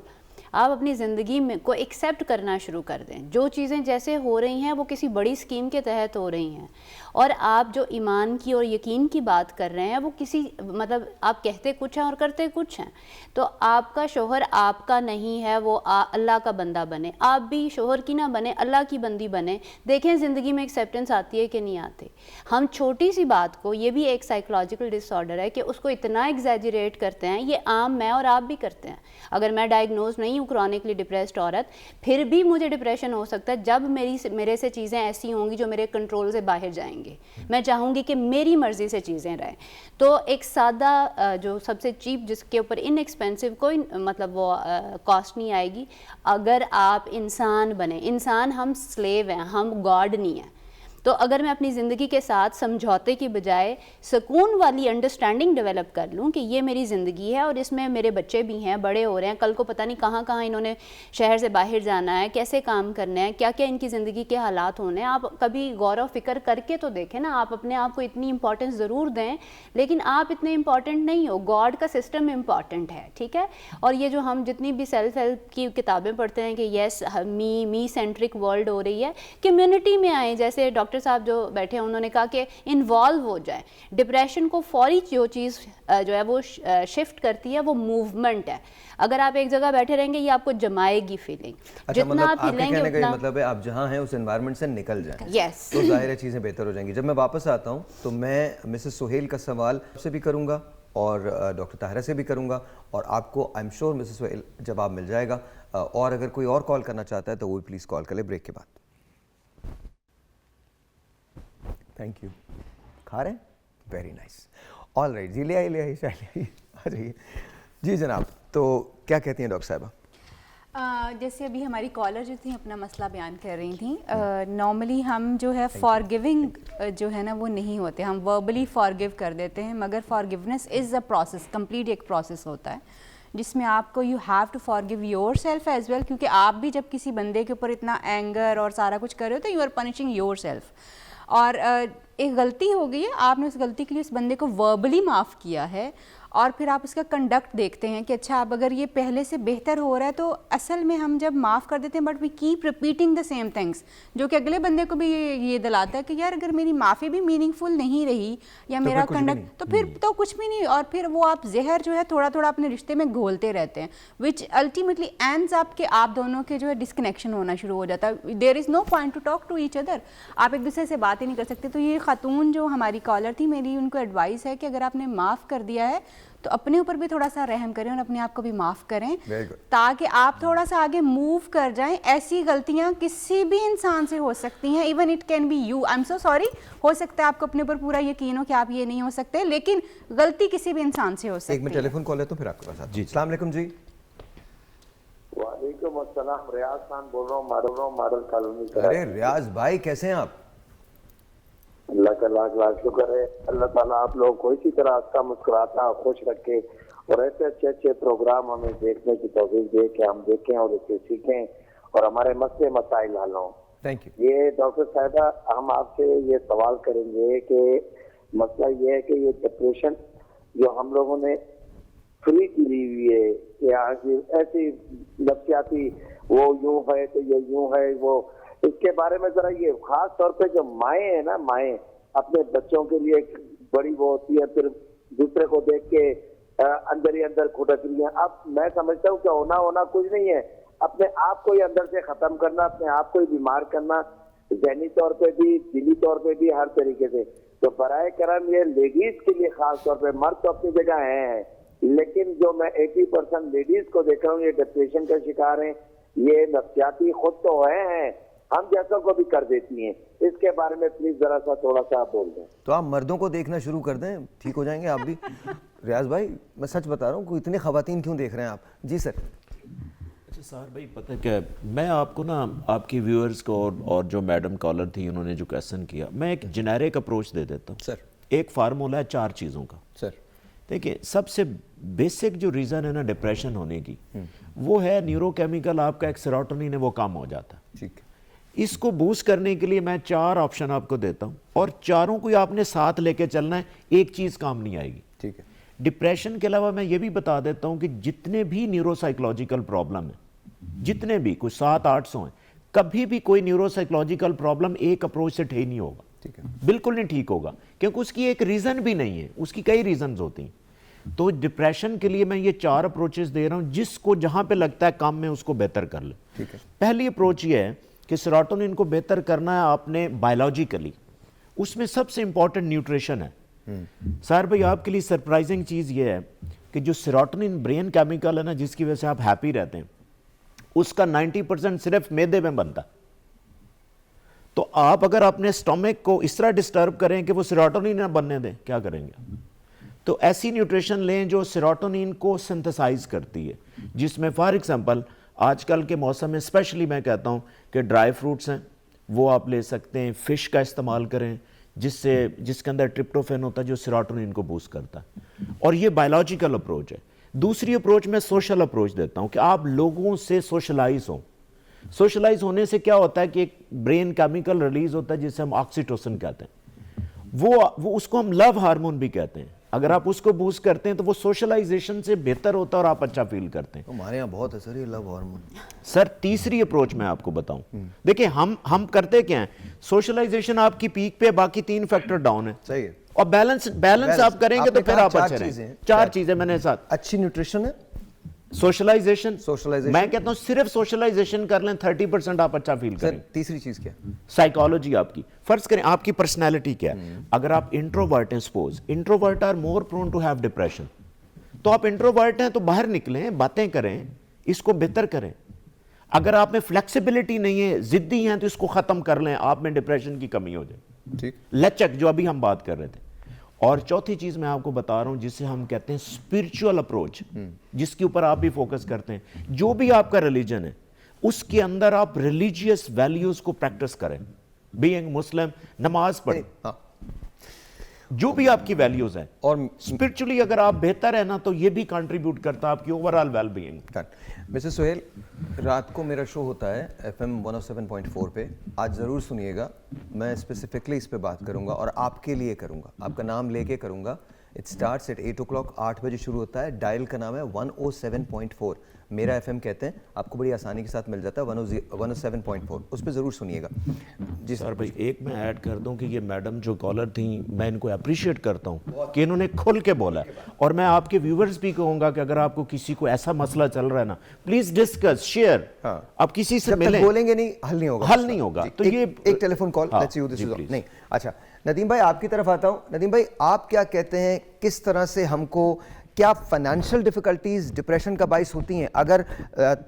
आप अपनी ज़िंदगी में को एक्सेप्ट करना शुरू कर दें। जो चीज़ें जैसे हो रही हैं वो किसी बड़ी स्कीम के तहत हो रही हैं, और आप जो ईमान की और यकीन की बात कर रहे हैं वो किसी, मतलब आप कहते कुछ हैं और करते कुछ हैं। तो आपका शोहर आपका नहीं है, वो अल्लाह का बंदा बने। आप भी शोहर की ना बने, अल्लाह की बंदी बने। देखें ज़िंदगी में एक्सेप्टेंस आती है कि नहीं आती। हम छोटी सी बात को, ये भी एक साइकोलॉजिकल डिसऑर्डर है कि उसको इतना एग्जैजरेट करते हैं। ये आम मैं और आप भी करते हैं। अगर मैं डायग्नोज नहीं हूँ क्रॉनिकली डिप्रेस्ड औरत, फिर भी मुझे डिप्रेशन हो सकता है जब मेरे से चीज़ें ऐसी होंगी जो मेरे कंट्रोल से बाहर जाएंगी। मैं चाहूँगी कि मेरी मर्ज़ी से चीज़ें रहें। तो एक सादा जो सबसे चीप, जिसके ऊपर इनएक्सपेंसिव कोई मतलब वो कॉस्ट नहीं आएगी, अगर आप इंसान बने। इंसान हम स्लेव हैं, हम गॉड नहीं हैं। तो अगर मैं अपनी ज़िंदगी के साथ समझौते की बजाय सुकून वाली अंडरस्टैंडिंग डेवलप कर लूँ कि ये मेरी ज़िंदगी है और इसमें मेरे बच्चे भी हैं, बड़े हो रहे हैं, कल को पता नहीं कहाँ कहाँ इन्होंने शहर से बाहर जाना है, कैसे काम करने हैं, क्या क्या इनकी ज़िंदगी के हालात होने हैं। आप कभी गौर व फिक्र करके तो देखें ना। आप अपने आप को इतनी इंपॉर्टेंस ज़रूर दें, लेकिन आप इतने इंपॉर्टेंट नहीं हो, गॉड का सिस्टम इंपॉर्टेंट है, ठीक है। और ये जो हम जितनी भी सेल्फ हेल्प की किताबें पढ़ते हैं कि येस मी सेंट्रिक वर्ल्ड हो रही है, कम्युनिटी में आए। जैसे डॉक्टर साहब जो बैठे हैं उन्होंने कहा कि इन्वॉल्व हो जाए। डिप्रेशन को फौरी जो चीज़ जो है वो शिफ्ट करती है वो मूवमेंट है। अगर आप एक जगह बैठे रहेंगे ये आपको जमाएगी फीलिंग। अच्छा, जितना मतलब आप हिलेंगे कहने का ये उतना, मतलब है आप जहाँ हैं उस एनवायरनमेंट से निकल जाएं। यस, तो जाहिर है चीज़ें बेहतर हो जाएंगी। जब मैं वापस आता हूँ तो मैं मिसेस सुहेल का सवाल से भी करूँगा और डॉक्टर ताहिरा से भी करूँगा, और आपको I am sure Mrs Suhail जवाब मिल जाएगा। और अगर कोई और कॉल करना चाहता है तो वो प्लीज़ कॉल कर ले ब्रेक के बाद। Thank you. खा रहे हैं? Very nice. ऑल राइट जी, ले आइए आ जाइए जी जनाब। तो क्या कहती हैं डॉक्टर साहिबा? जैसे अभी हमारी कॉलर जो थी अपना मसला बयान कर रही थी, नॉर्मली हम जो है फॉरगिविंग जो है ना वो नहीं होते। हम वर्बली फॉरगिव कर देते हैं, मगर forgiveness is a process, complete एक प्रोसेस होता है जिसमें आपको you have to forgive yourself as well. क्योंकि आप भी जब किसी बंदे के ऊपर इतना एंगर और सारा कुछ कर रहे हो तो you are punishing yourself. और एक गलती हो गई है, आपने उस गलती के लिए उस बंदे को वर्बली माफ़ किया है और फिर आप उसका कंडक्ट देखते हैं कि अच्छा अब अगर ये पहले से बेहतर हो रहा है तो असल में हम जब माफ़ कर देते हैं but we keep repeating the same things, जो कि अगले बंदे को भी ये दिलाता है कि यार अगर मेरी माफ़ी भी मीनिंगफुल नहीं रही या मेरा कंडक्ट तो फिर तो कुछ भी नहीं, और फिर वो आप जहर जो है थोड़ा थोड़ा अपने रिश्ते में घोलते रहते हैं विच अल्टीमेटली एंड्स अप के आप दोनों के जो है डिस्कनेक्शन होना शुरू हो जाता है। There is no point to talk to each other, आप एक दूसरे से बात ही नहीं कर सकते। तो ये खातून जो हमारी कॉलर थी, मेरी उनको एडवाइस है कि अगर आपने माफ़ कर दिया है तो अपने ऊपर भी थोड़ा सा रहम करें और अपने आप को भी माफ़ करें ताकि आप थोड़ा सा आगे मूव कर जाएं। ऐसी गलतियां किसी भी इंसान से हो सकती हैं, even it can be you. I am so sorry, हो सकता है आपको अपने ऊपर पूरा यकीन हो कि आप ये नहीं हो सकते, लेकिन गलती किसी भी इंसान से हो सकती है। एक मिनट टेलीफोन कॉल है तो फिर आपके पास जी। अस्सलाम वालेकुम जी। वालेकुम अस्सलाम, रियाज खान बोल रहा हूँ, मॉडल कॉलोनी से। अरे रियाज भाई कैसे हैं आप? अल्लाह का लाख लाख शुक्र है। अल्लाह ताला आप लोग को इसी तरह हंसता मुस्कुराता खुश रखे और ऐसे अच्छे अच्छे प्रोग्राम हमें देखने की तौफीक दे कि हम देखें और इससे सीखें और हमारे मसले मसाइल हल हों। Thank you. ये डॉक्टर साहिबा, हम आपसे ये सवाल करेंगे कि मसला ये है कि ये डिप्रेशन जो हम लोगों ने फ्री की ली हुई है कि ऐसी नफ्सियाती वो यूं है तो ये यूं है, वो इसके बारे में जरा ये खास तौर पे जो माएँ है ना, माएँ अपने बच्चों के लिए बड़ी वो होती है, फिर दूसरे को देख के अंदर ही अंदर खुटक रही है। अब मैं समझता हूँ कि होना कुछ नहीं है, अपने आप को ही अंदर से खत्म करना, अपने आप को ही बीमार करना, ज़हनी तौर पे भी, दिली तौर पे भी, हर तरीके से। तो बराए करम ये लेडीज के लिए खास तौर पे, मर्द तो अपनी जगह है, लेकिन जो मैं 80% लेडीज को देख रहा हूँ ये डिप्रेशन का शिकार है, ये नफ्सियाती खुद तो हैं, हम जैसों को भी कर देती हैं। इसके बारे में प्लीज जरा सा थोड़ा सा आप बोल दें। तो आप मर्दों को देखना शुरू कर दें, ठीक हो जाएंगे आप भी। रियाज भाई मैं सच बता रहा हूँ, कोई इतनी खवातीन क्यों देख रहे हैं आप? जी सर। अच्छा सर भाई, पता है क्या, मैं आपको ना आपकी व्यूअर्स को और जो मैडम कॉलर थी उन्होंने जो क्वेश्चन किया, मैं एक जेनेरिक अप्रोच दे देता हूँ सर। एक फार्मूला है 4 चीज़ों का सर देखिए, सबसे बेसिक जो रीज़न है ना डिप्रेशन होने की, वो है न्यूरोकेमिकल, आपका एक सेरोटोनिन है वो कम हो जाता है। ठीक है। इसको बूस्ट करने के लिए मैं 4 ऑप्शन आपको देता हूँ और चारों को आपने साथ लेके चलना है, एक चीज़ काम नहीं आएगी। ठीक है। डिप्रेशन के अलावा मैं ये भी बता देता हूँ कि जितने भी न्यूरोसाइकोलॉजिकल प्रॉब्लम है, जितने भी कुछ 700-800 हैं, कभी भी कोई न्यूरोसाइकोलॉजिकल प्रॉब्लम एक अप्रोच से ठीक नहीं होगा। ठीक है। बिल्कुल नहीं ठीक होगा, क्योंकि उसकी एक रीज़न भी नहीं है, उसकी कई रीजंस होती हैं। तो डिप्रेशन के लिए मैं ये 4 अप्रोचेस दे रहा हूँ, जिसको जहाँ पे लगता है काम में उसको बेहतर कर ले। ठीक है। पहली अप्रोच ये है कि सेरोटोनिन को बेहतर करना है आपने बायोलॉजिकली, उसमें सबसे इंपॉर्टेंट न्यूट्रिशन है। सर भाई आपके लिए सरप्राइजिंग चीज़ ये है कि जो सेरोटोनिन ब्रेन केमिकल है ना, जिसकी वजह से आप हैप्पी रहते हैं, उसका 90% सिर्फ मैदे में बनता है। तो आप अगर अपने स्टोमक को इस तरह डिस्टर्ब करें कि वो सेरोटोनिन ना बनने दें, क्या करेंगे? तो ऐसी न्यूट्रिशन लें जो सेरोटोनिन को सिंथेसाइज करती है, जिसमें फॉर एग्जांपल आजकल के मौसम में स्पेशली मैं कहता हूं कि ड्राई फ्रूट्स हैं वो आप ले सकते हैं, फिश का इस्तेमाल करें जिसके अंदर ट्रिप्टोफैन होता है जो सेरोटोनिन को बूस्ट करता है, और ये बायोलॉजिकल अप्रोच है। दूसरी अप्रोच मैं सोशल अप्रोच देता हूं कि आप लोगों से सोशलाइज हों। सोशलाइज होने से क्या होता है कि एक ब्रेन केमिकल रिलीज होता है जिसे हम ऑक्सीटोसिन कहते हैं, वो उसको हम लव हार्मोन भी कहते हैं। अगर आप उसको बूस्ट करते हैं तो वो सोशलाइजेशन से बेहतर होता है और आप अच्छा फील करते हैं। हमारे यहाँ बहुत है सर ये लव हार्मोन। सर तीसरी अप्रोच मैं आपको बताऊं, देखिए हम करते क्या हैं, सोशलाइजेशन आपकी पीक पे, बाकी 3 फैक्टर डाउन है। सही है। और बैलेंस आप करेंगे तो फिर आप अच्छे रहेंगे। 4 चीजें मैंने साथ, अच्छी न्यूट्रिशन है, सोशलाइजेशन, मैं कहता हूं सिर्फ सोशलाइजेशन कर लें 30% आप अच्छा फील करें। तीसरी चीज क्या? साइकोलॉजी आपकी, फर्ज करें आपकी पर्सनैलिटी क्या है, अगर आप इंट्रोवर्ट हैं, suppose introvert are more prone to have depression, तो आप इंट्रोवर्ट हैं तो बाहर निकलें, बातें करें, इसको बेहतर करें। अगर आप में फ्लेक्सिबिलिटी नहीं है, जिद्दी हैं, तो इसको खत्म कर लें, आप में डिप्रेशन की कमी हो जाए। ठीक। लचक जो अभी हम बात कर रहे थे। और चौथी चीज मैं आपको बता रहा हूं जिसे हम कहते हैं स्पिरिचुअल अप्रोच, जिसके ऊपर आप भी फोकस करते हैं। जो भी आपका रिलीजन है उसके अंदर आप रिलीजियस वैल्यूज को प्रैक्टिस करें, बीइंग मुस्लिम, नमाज पढ़ें। जो भी आपकी वैल्यूज हैं, और स्पिरिचुअली अगर आप बेहतर है ना, तो ये भी कंट्रीब्यूट करता है आपकी overall well being. Mr Suhail, रात को मेरा शो होता है FM 107.4 पे, आज ज़रूर सुनिएगा। मैं स्पेसिफिकली इस पे बात करूंगा और आपके लिए करूंगा, आपका नाम लेके करूंगा। इट स्टार्ट्स एट 8 o'clock, 8 बजे शुरू होता है। डायल का नाम है 107.4, मेरा FM कहते हैं, आपको बड़ी आसानी के साथ मिल जाता है 107.4, उस पर ज़रूर सुनिएगा। जी सर भाई, एक मैं ऐड कर दूं कि ये मैडम जो कॉलर थी, मैं इनको अप्रिशिएट करता हूं कि इन्होंने खुल के बोला है। और मैं आपके व्यूवर्स भी कहूंगा कि अगर आपको किसी को ऐसा मसला चल रहा है ना, प्लीज डिस्कस, शेयर। आप किसी से जब तक मिलें, बोलेंगे नहीं, हल नहीं होगा। हल नहीं होगा। तो ये एक टेलीफोन कॉल, हाँ, लेट्स यू दिस जी, इज please। नहीं। अच्छा नदीम भाई, आपकी तरफ आता हूं। नदीम भाई, आप क्या कहते हैं, किस तरह से हमको, क्या फाइनेंशियल डिफिकल्टीज डिप्रेशन का बाइस होती हैं? अगर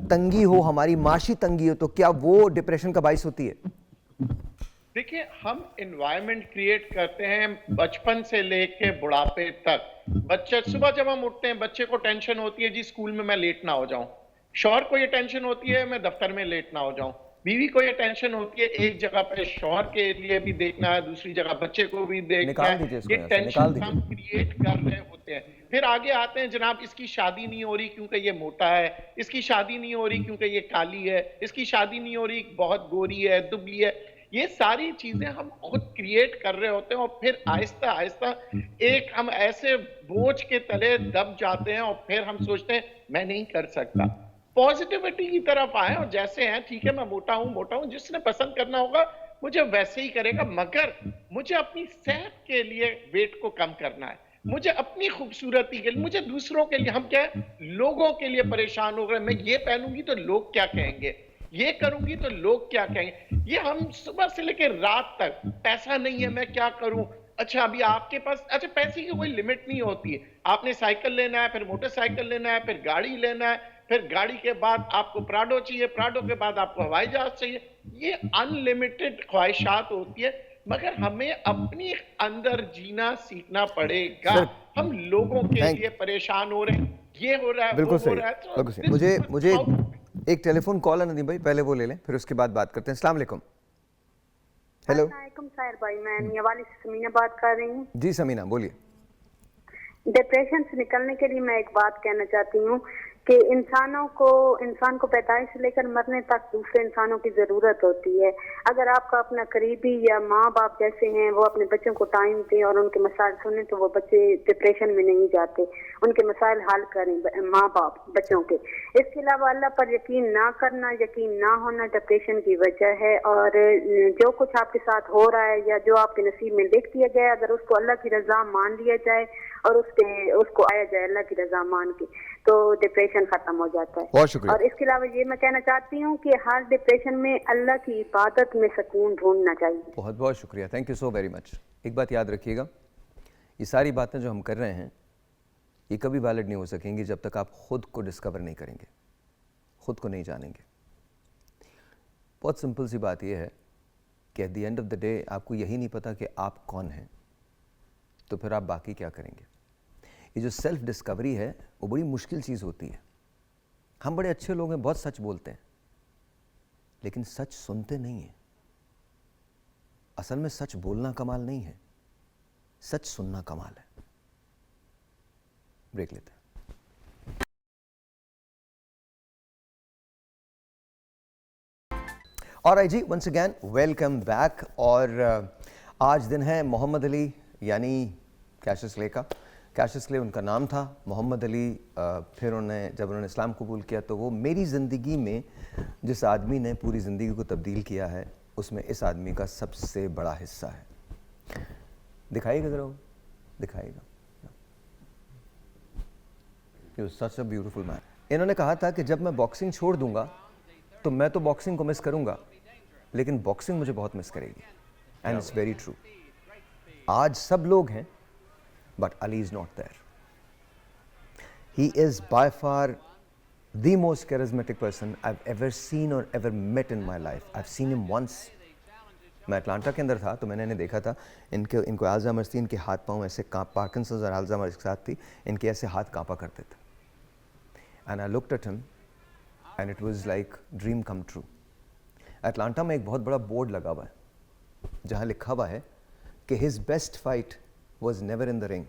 तंगी हो, हमारी माशी तंगी हो, तो क्या वो डिप्रेशन का बाइस होती है? देखिए, हम एनवायरनमेंट क्रिएट करते हैं बचपन से लेके बुढ़ापे तक। बच्चे सुबह जब हम उठते हैं, बच्चे को टेंशन होती है जी स्कूल में मैं लेट ना हो जाऊं, शौहर को ये टेंशन होती है मैं दफ्तर में लेट ना हो जाऊं, बीवी को ये टेंशन होती है एक जगह पे शौहर के लिए भी देखना है, दूसरी जगह बच्चे को भी देखना निकाल है। दीजिए इसको ये यहाँ से, निकाल टेंशन दीजिए। हम क्रिएट कर रहे होते हैं। फिर आगे आते हैं, जनाब इसकी शादी नहीं हो रही क्योंकि ये मोटा है, इसकी शादी नहीं हो रही क्योंकि ये काली है, इसकी शादी नहीं हो रही बहुत गोरी है, दुबली है। ये सारी चीजें हम खुद क्रिएट कर रहे होते हैं और फिर आहिस्ता आहिस्ता एक हम ऐसे बोझ के तले दब जाते हैं और फिर हम सोचते हैं मैं नहीं कर सकता। पॉजिटिविटी की तरफ आए और जैसे हैं, ठीक है मैं मोटा हूं, जिसने पसंद करना होगा मुझे वैसे ही करेगा, मगर मुझे अपनी सेहत के लिए वेट को कम करना है, मुझे अपनी खूबसूरती के लिए, मुझे दूसरों के लिए, हम क्या है लोगों के लिए परेशान हो गए। मैं ये पहनूंगी तो लोग क्या कहेंगे, ये करूंगी तो लोग क्या कहेंगे। ये हम सुबह से लेकर रात तक, पैसा नहीं है मैं क्या करूं, अच्छा अभी आपके पास, अच्छा पैसे की कोई लिमिट नहीं होती है, आपने साइकिल लेना है, फिर मोटरसाइकिल लेना है, फिर गाड़ी लेना है, फिर गाड़ी के बाद आपको प्राडो चाहिए, प्राडो के बाद आपको हवाई जहाज चाहिए। ये अनलिमिटेड ख्वाहिशात होती है, मगर हमें अपनी अंदर जीना सीखना पड़ेगा। हम लोगों के लिए परेशान हो रहे हैं, ये हो रहा है, बिल्कुल वो हो सही, रहा है। तो बिल्कुल सही। मुझे एक टेलीफोन कॉल है नदीम भाई, पहले वो ले लें, फिर उसके बाद बात करते हैं। अस्सलाम वालेकुम। हेलो। अस्सलामुअलैकुम साहिर भाई, मैं मियावाली से समीना बात कर रही हूँ। जी समीना बोलिए। डिप्रेशन से निकलने के लिए मैं एक बात कहना चाहती हूँ कि इंसान को पैदाइश से लेकर मरने तक दूसरे इंसानों की जरूरत होती है। अगर आपका अपना करीबी या माँ बाप जैसे हैं वो अपने बच्चों को टाइम दें और उनके मसाइल सुने, तो वो बच्चे डिप्रेशन में नहीं जाते, उनके मसाइल हल करें माँ बाप बच्चों के। इसके अलावा अल्लाह पर यकीन ना करना, यकीन ना होना डिप्रेशन की वजह है। और जो कुछ आपके साथ हो रहा है या जो आपके नसीब में लिख दिया गया है, अगर उसको अल्लाह की रजा मान लिया जाए और उसको आया जाए अल्लाह की रजा मान के, तो डिप्रेशन खत्म हो जाता है। बहुत शुक्रिया। और इसके अलावा ये मैं कहना चाहती हूँ कि हर डिप्रेशन में अल्लाह की इबादत में सुकून ढूंढना चाहिए। बहुत बहुत शुक्रिया, thank you so very much. एक बात याद रखिएगा, ये सारी बातें जो हम कर रहे हैं ये कभी वैलिड नहीं हो सकेंगी जब तक आप खुद को डिस्कवर नहीं करेंगे, खुद को नहीं जानेंगे। बहुत सिंपल सी बात यह है कि at the end of the day आपको यही नहीं पता कि आप कौन हैं, तो फिर आप बाकी क्या करेंगे। ये जो सेल्फ डिस्कवरी है वो बड़ी मुश्किल चीज़ होती है। हम बड़े अच्छे लोग हैं, बहुत सच बोलते हैं, लेकिन सच सुनते नहीं हैं। असल में सच बोलना कमाल नहीं है, सच सुनना कमाल है। ब्रेक लेते हैं। ऑलराइट जी, वंस अगेन वेलकम बैक। और आज दिन है मोहम्मद अली यानी कैशियस क्ले का। कैशियस क्ले उनका नाम था, मोहम्मद अली फिर जब उन्होंने इस्लाम कबूल किया तो वो मेरी ज़िंदगी में जिस आदमी ने पूरी ज़िंदगी को तब्दील किया है उसमें इस आदमी का सबसे बड़ा हिस्सा है। दिखाइएगा ज़रा, दिखाइएगा। He was such a beautiful man. इन्होंने कहा था कि जब मैं बॉक्सिंग छोड़ दूंगा तो मैं तो बॉक्सिंग को मिस करूंगा, लेकिन बॉक्सिंग मुझे बहुत मिस करेगी। And it's very true. आज सब लोग हैं but Ali is not there. He is by far the most charismatic person I've ever seen or ever met in my life. I've seen him once. मैं Atlanta के अंदर था तो मैंने इन्हें देखा था। इनको अल्जाइमर्स थी, इनके हाथ पाँव ऐसे पार्किंसंस और अल्जाइमर्स के साथ थी, इनके ऐसे हाथ कांपा करते थे। And I looked at him and it was like dream come true. Atlanta में एक बहुत बड़ा बोर्ड लगा हुआ है जहाँ लिखा हुआ है कि his best fight was never in the ring.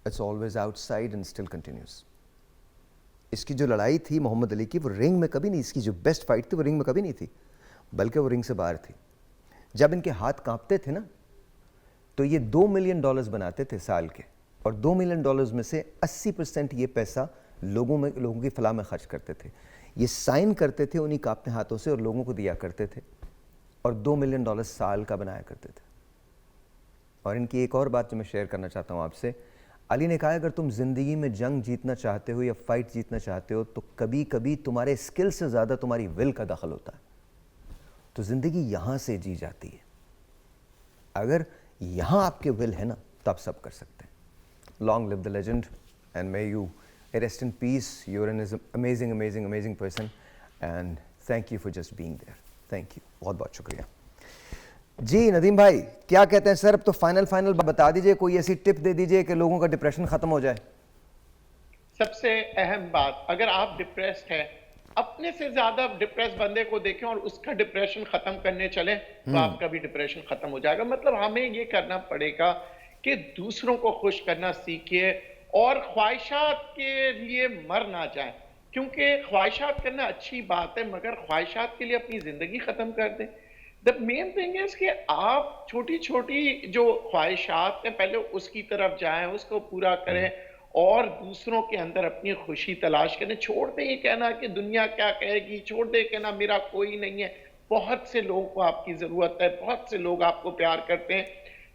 It's always outside and still continues. इसकी जो लड़ाई थी मोहम्मद अली की, वो रिंग में कभी नहीं, इसकी जो बेस्ट फाइट थी वो रिंग में कभी नहीं थी, बल्कि वो रिंग से बाहर थी। जब इनके हाथ कांपते थे ना, तो ये $2 मिलियन बनाते थे साल के, और $2 मिलियन में से 80% ये पैसा लोगों की फलाह में खर्च करते थे। ये साइन करते थे उन्हीं कांपते हाथों से और लोगों को दिया करते थे, और $2 मिलियन साल का बनाया करते थे। और इनकी एक और बात जो मैं शेयर करना चाहता हूँ आपसे, अली ने कहा अगर तुम ज़िंदगी में जंग जीतना चाहते हो या फाइट जीतना चाहते हो, तो कभी कभी तुम्हारे स्किल से ज़्यादा तुम्हारी विल का दखल होता है। तो ज़िंदगी यहाँ से जी जाती है। अगर यहाँ आपके विल है ना, तो आप सब कर सकते हैं। Long live the legend and may you rest in peace. You are an amazing amazing amazing person and thank you for just being there. Thank you, बहुत बहुत शुक्रिया जी। नदीम भाई क्या कहते हैं सर? अब तो फाइनल बता दीजिए, कोई ऐसी टिप दे दीजिए कि लोगों का डिप्रेशन खत्म हो जाए। सबसे अहम बात, अगर आप डिप्रेस्ड हैं, अपने से ज्यादा डिप्रेस बंदे को देखें और उसका डिप्रेशन खत्म करने चलें, तो आपका भी डिप्रेशन खत्म हो जाएगा। मतलब हमें ये करना पड़ेगा कि दूसरों को खुश करना सीखिए और ख्वाहिशात के लिए मर ना जाए, क्योंकि ख्वाहिशात करना अच्छी बात है, मगर ख्वाहिशात के लिए अपनी जिंदगी खत्म कर दें। द मेन थिंग इज कि आप छोटी छोटी जो ख्वाहिशात हैं पहले उसकी तरफ जाएं, उसको पूरा करें और दूसरों के अंदर अपनी खुशी तलाश करें। छोड़ दें ये कहना कि दुनिया क्या कहेगी, छोड़ दें कहना मेरा कोई नहीं है। बहुत से लोगों को आपकी जरूरत है, बहुत से लोग आपको प्यार करते हैं।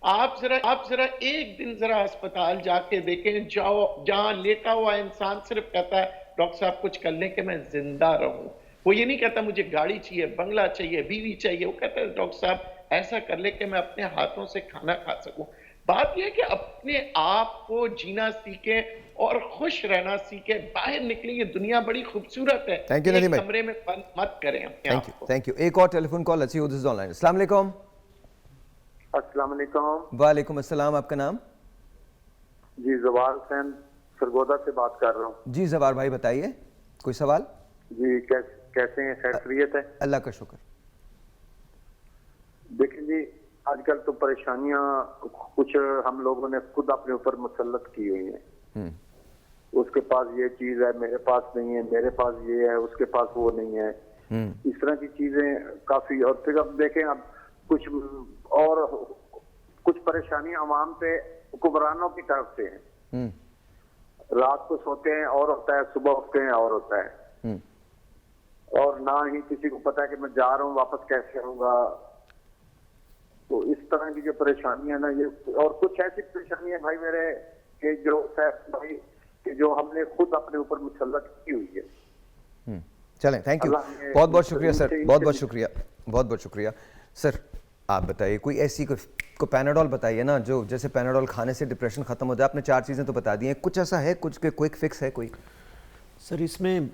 आप जरा एक दिन जरा अस्पताल जाके देखें, जाओ जहां लेटा हुआ इंसान सिर्फ कहता है डॉक्टर साहब कुछ कर लें कि मैं जिंदा रहूं। वो ये नहीं कहता मुझे गाड़ी चाहिए, बंगला चाहिए, बीवी चाहिए, वो कहता है डॉक्टर साहब ऐसा कर ले कि मैं अपने हाथों से खाना खा सकूं। बात यह है कि अपने आप को जीना सीखें और खुश रहना सीखें, बाहर निकलें, ये दुनिया बड़ी खूबसूरत है। थैंक यू नदीम भाई। कमरे में बंद मत करें अपने आप को। Thank you. एक और टेलीफोन कॉल अच्छी हो, दिस इज ऑनलाइन। अस्सलाम वालेकुम। अस्सलाम वालेकुम। वालेकुम अस्सलाम, आपका नाम? जी जवार हुसैन सरगोदा से बात कर रहा हूँ। जी जवार भाई बताइए, कोई सवाल? जी कैसे हैं, खैरियत है? अल्लाह का शुक्र। देखिए जी, आजकल तो परेशानियां कुछ हम लोगों ने खुद अपने ऊपर मुसल्लत की हुई हैं। उसके पास ये चीज है, मेरे पास नहीं है, मेरे पास ये है, उसके पास वो नहीं है। इस तरह की चीजें काफी। और फिर अब देखें, अब कुछ परेशानियां अवाम पे हुक्मरानों की तरफ से हैं। रात को सोते हैं और होता है, सुबह उठते हैं और होता है, और ना ही किसी को पता है कि मैं जा रहा हूँ वापस कैसे आऊंगा। तो इस तरह की जो परेशानियां ना, ये और कुछ ऐसी परेशानियां भाई मेरे कि जो भाई कि जो हमने खुद अपने ऊपर मुसल्लत की हुई है। चलें, थैंक यू, बहुत बहुत शुक्रिया सर, बहुत बहुत शुक्रिया, बहुत बहुत शुक्रिया सर। आप बताइए कोई ऐसी को पैनाडोल बताइए ना, जो जैसे पैनाडोल खाने से डिप्रेशन खत्म हो जाए। आपने 4 चीज़ें तो बता दी हैं, कुछ ऐसा है, कुछ क्विक फिक्स है कोई? सर इसमें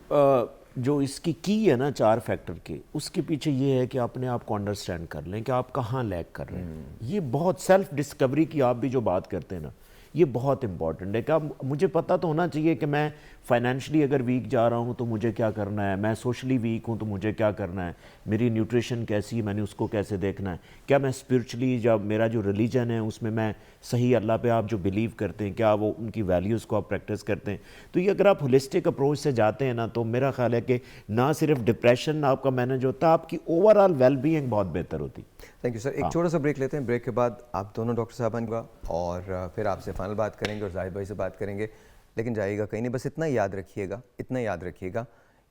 जो इसकी की है ना 4 फैक्टर के, उसके पीछे ये है कि अपने आप को अंडरस्टैंड कर लें कि आप कहाँ लैग कर रहे हैं। ये बहुत सेल्फ डिस्कवरी की आप भी जो बात करते हैं ना, ये बहुत इंपॉर्टेंट है कि मुझे पता तो होना चाहिए कि मैं फाइनेंशियली अगर वीक जा रहा हूँ तो मुझे क्या करना है, मैं सोशली वीक हूँ तो मुझे क्या करना है, मेरी न्यूट्रिशन कैसी है, मैंने उसको कैसे देखना है, क्या मैं स्पिरिचुअली, जब मेरा जो रिलीजन है उसमें मैं सही अल्लाह पे आप जो बिलीव करते हैं, क्या वो उनकी वैल्यूज़ को आप प्रैक्टिस करते हैं। तो ये अगर आप होलिस्टिक अप्रोच से जाते हैं ना, तो मेरा ख्याल है कि ना सिर्फ डिप्रेशन आपका मैनेज होता, आपकी ओवरऑल वेलबींग बहुत बेहतर होती। Thank you sir. एक छोटा सा ब्रेक लेते हैं, ब्रेक के बाद आप दोनों डॉक्टर साहब आएंगे और फिर आपसे फाइनल बात करेंगे और जाहिद भाई से बात करेंगे। लेकिन जाइएगा कहीं नहीं, बस इतना याद रखिएगा, इतना याद रखिएगा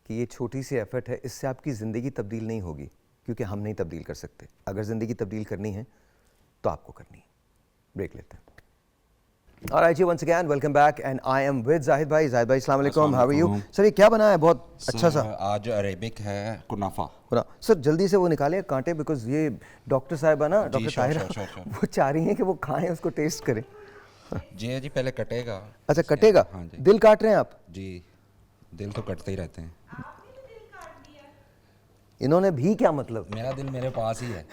कि ये छोटी सी एफर्ट है, इससे आपकी ज़िंदगी तब्दील नहीं होगी, क्योंकि हम नहीं तब्दील कर सकते। अगर ज़िंदगी तब्दील करनी है तो आपको करनी है। ब्रेक लेते हैं। Alright ji, once again welcome back and I am with Zahid भाई। Zahid भाई अस्सलाम वालेकुम, how are you? सर ये क्या बना है बहुत अच्छा सा? आज अरेबिक है कुनाफा। सर जल्दी से वो निकाले कांटे, बिकॉज ये डॉक्टर साहब है ना, डॉक्टर ताहिरा, वो चाह रही हैं कि वो खाएं, उसको टेस्ट करें। जी जी, पहले कटेगा। अच्छा कटेगा? हाँ जी। दिल काट रहे हैं आप? जी, दिल तो कटते ही रहते हैं। इन्होंने भी क्या मतलब? मेरा दिल मेरे पास ही है।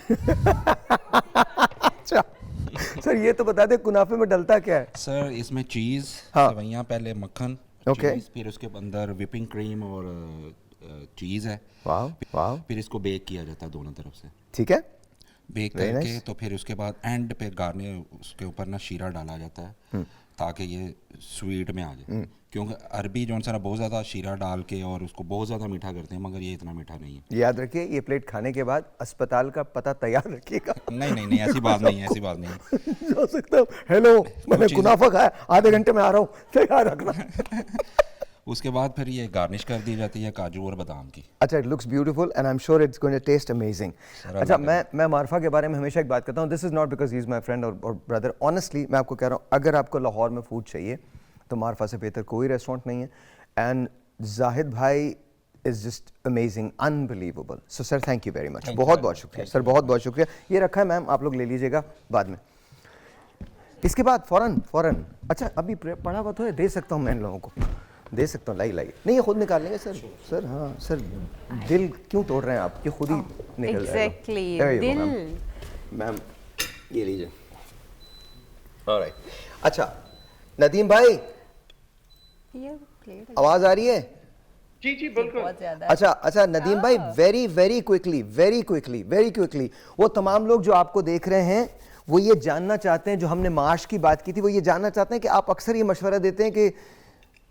अच्छा सर ये तो बता दे कुनाफे में डलता क्या है? सर इसमें चीज़, हाँ। सवैयाँ, पहले मक्खन, ओके, फिर उसके अंदर विपिंग क्रीम और चीज़ है। वाह वाह। फिर इसको बेक किया जाता है दोनों तरफ से। ठीक है। बेक Very करके nice. तो फिर उसके बाद एंड पे गार्ने उसके ऊपर ना शीरा डाला जाता है ताकि ये स्वीट में आ जाए, क्योंकि अरबी जो है ना बहुत ज़्यादा शीरा डाल के और उसको बहुत ज़्यादा मीठा करते हैं, मगर ये इतना मीठा नहीं है। याद रखिए, ये प्लेट खाने के बाद अस्पताल का पता तैयार रखिएगा। नहीं नहीं नहीं, ऐसी बात नहीं है, ऐसी बात नहीं है। जा सकता हूँ, हेलो मैंने चीज़ें- कुनाफा खाया, आधे घंटे में आ रहा हूँ, तैयार रखना। उसके बाद फिर ये गार्निश कर दी जाती है काजू और बादाम की। अच्छा, it looks beautiful and I am sure it's going to taste amazing. अच्छा, मैं मारफा के बारे में हमेशा एक बात करता हूँ, this is not because he is my friend और ब्रदर, ऑनेस्टली मैं आपको कह रहा हूँ, अगर आपको लाहौर में फूड चाहिए तो मारफा से बेहतर कोई रेस्टोरेंट नहीं है। एंड जाहिद भाई is just amazing, unbelievable. So sir, thank you very much, बहुत बहुत शुक्रिया सर, बहुत बहुत शुक्रिया। ये रखा है मैम, आप लोग ले लीजिएगा बाद में। इसके बाद फ़ौरन अच्छा, अभी पड़ा हुआ तो है, दे सकता हूँ मैं इन लोगों को, दे सकता हूँ, लाई नहीं, ये खुद निकाल लेंगे सर। सर हाँ सर, दिल क्यों तोड़ रहे हैं आप, ये खुद ही निकल जाएगा। Exactly, There you go, दिल। मैम ये लीजिए। ऑलराइट, अच्छा नदीम भाई, ये प्लेट आवाज़ आ रही है? जी जी बिल्कुल। अच्छा नदीम भाई, वेरी क्विकली वो तमाम लोग जो आपको देख रहे हैं वो ये जानना चाहते हैं, जो हमने माश की बात की थी, वो ये जानना चाहते हैं कि आप अक्सर ये मशवरा देते हैं कि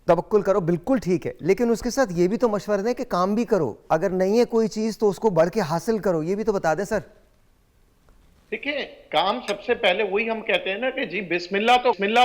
तवक्कुल करो, बिल्कुल ठीक है, लेकिन उसके साथ ये भी तो मशवरा दें कि काम भी करो, अगर नहीं है कोई चीज़ तो उसको बढ़ के हासिल करो, ये भी तो बता दें सर। देखिए, काम सबसे पहले वही हम कहते हैं ना कि जी बिस्मिल्लाह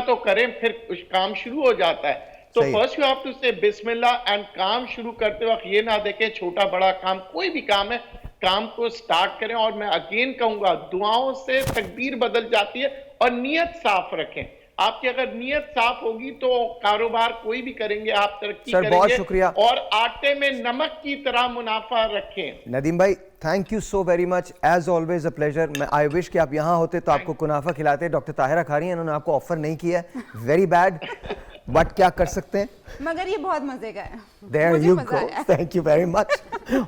तो करें, फिर कुछ काम शुरू हो जाता है। तो सही। फर्स्ट यू हैव टू से बिस्मिल्लाह एंड काम शुरू करते वक्त ये ना देखें छोटा बड़ा काम, कोई भी काम है, काम को स्टार्ट करें। और मैं अगेन कहूंगा, दुआओं से तकदीर बदल जाती है, और नीयत साफ रखें। आपकी अगर नीयत साफ होगी तो कारोबार कोई भी करेंगे, आप तरक्की सर, करेंगे। बहुत शुक्रिया। और आटे में नमक की तरह मुनाफा रखें। नदीम भाई, thank you so very much, as always a pleasure. मैं आई विश कि आप यहाँ होते तो आपको कुनाफा खिलाते। डॉक्टर ताहिरा खा रही हैं, इन्होंने आपको ऑफर नहीं किया है, वेरी बैड, बट क्या कर सकते हैं। मगर ये बहुत मज़े का है। There मुझे you मज़ा go. आया। Thank you very much.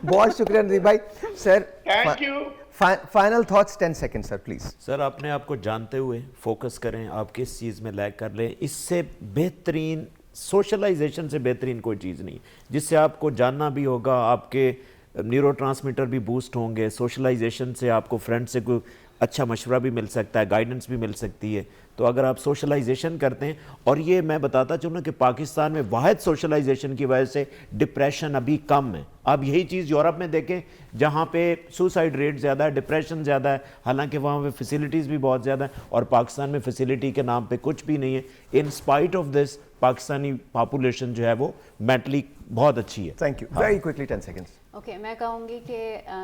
बहुत शुक्रिया नदीम भाई। Sir, thank you. Final thoughts 10 second sir please. Sir, अपने आप को जानते हुए फोकस करें, आप किस चीज़ में लैग कर लें, इससे बेहतरीन सोशलाइजेशन से बेहतरीन कोई चीज़ नहीं, जिससे आपको जानना भी होगा, आपके न्यूरोट्रांसमीटर भी बूस्ट होंगे, सोशलाइजेशन से आपको फ्रेंड से कोई अच्छा मशवरा भी मिल सकता है, गाइडेंस भी मिल सकती है। तो अगर आप सोशलाइजेशन करते हैं, और ये मैं बताता चाहूँ ना कि पाकिस्तान में वाहिद सोशलाइजेशन की वजह से डिप्रेशन अभी कम है। आप यही चीज़ यूरोप में देखें, जहाँ पे सुसाइड रेट ज़्यादा है, डिप्रेशन ज़्यादा है, हालांकि वहाँ पे फैसिलिटीज़ भी बहुत ज़्यादा है, और पाकिस्तान में फैसिलिटी के नाम पे कुछ भी नहीं है। In spite of this, Pakistani population जो है वो मेंटली बहुत अच्छी है। Thank you, very quickly 10 seconds. Okay, मैं कहूँगी कि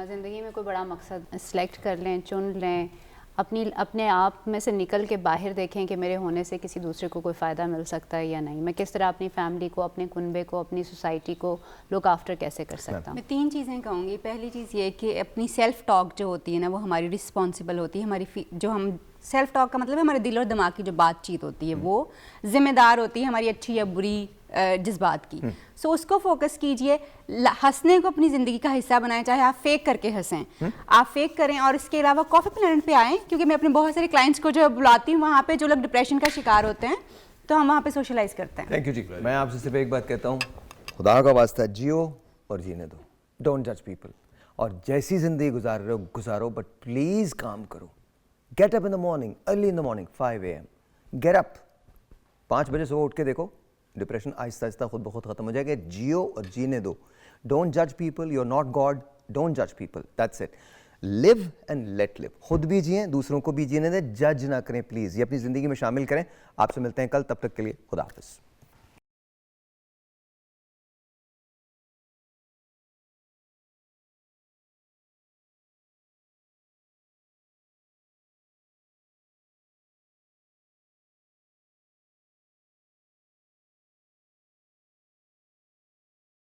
ज़िंदगी में कोई बड़ा मकसद सेलेक्ट कर लें, चुन लें, अपने आप में से निकल के बाहर देखें कि मेरे होने से किसी दूसरे को कोई फ़ायदा मिल सकता है या नहीं, मैं किस तरह अपनी फैमिली को, अपने कुनबे को, अपनी सोसाइटी को लुक आफ्टर कैसे कर सकता हूँ। मैं 3 चीज़ें कहूँगी। पहली चीज़ ये कि अपनी सेल्फ टॉक जो होती है ना, वो हमारी रिस्पॉन्सिबल होती है। हमारी जो हम सेल्फ टॉक का मतलब है हमारे दिल और दिमाग की जो बातचीत होती है, वो जिम्मेदार होती है हमारी अच्छी या बुरी जज्बात की। सो उसको फोकस कीजिए, हंसने को अपनी ज़िंदगी का हिस्सा बनाएं, चाहे आप फेक करके हंसें, आप फेक करें। और इसके अलावा कॉफ़ी प्लानेट पे आएँ, क्योंकि मैं अपने बहुत सारे क्लाइंट्स को जो बुलाती हूँ वहाँ पे जो लोग डिप्रेशन का शिकार होते हैं, तो हम वहाँ पे सोशलाइज करते हैं। थैंक यू जी। मैं आपसे सिर्फ एक बात कहता हूँ, खुदा का वास्ता जियो और जीने दो, डोंट जज पीपल। और जैसी ज़िंदगी गुजार रहे हो गुजारो, बट प्लीज़ काम करो। Get up in the morning, early in the morning, 5 AM, get up, 5 बजे सुबह उठ के देखो, डिप्रेशन आहिस्ता आहिस्ता खुद ब खुद खत्म हो जाएगा। जियो और जीने दो, डोंट जज people, you are not God, don't जज people, that's it. Live and let live, खुद भी जिएं, दूसरों को भी जीने दें, जज ना करें प्लीज़, ये अपनी ज़िंदगी में शामिल करें। आपसे मिलते हैं कल, तब तक के लिए खुदा हाफिज़।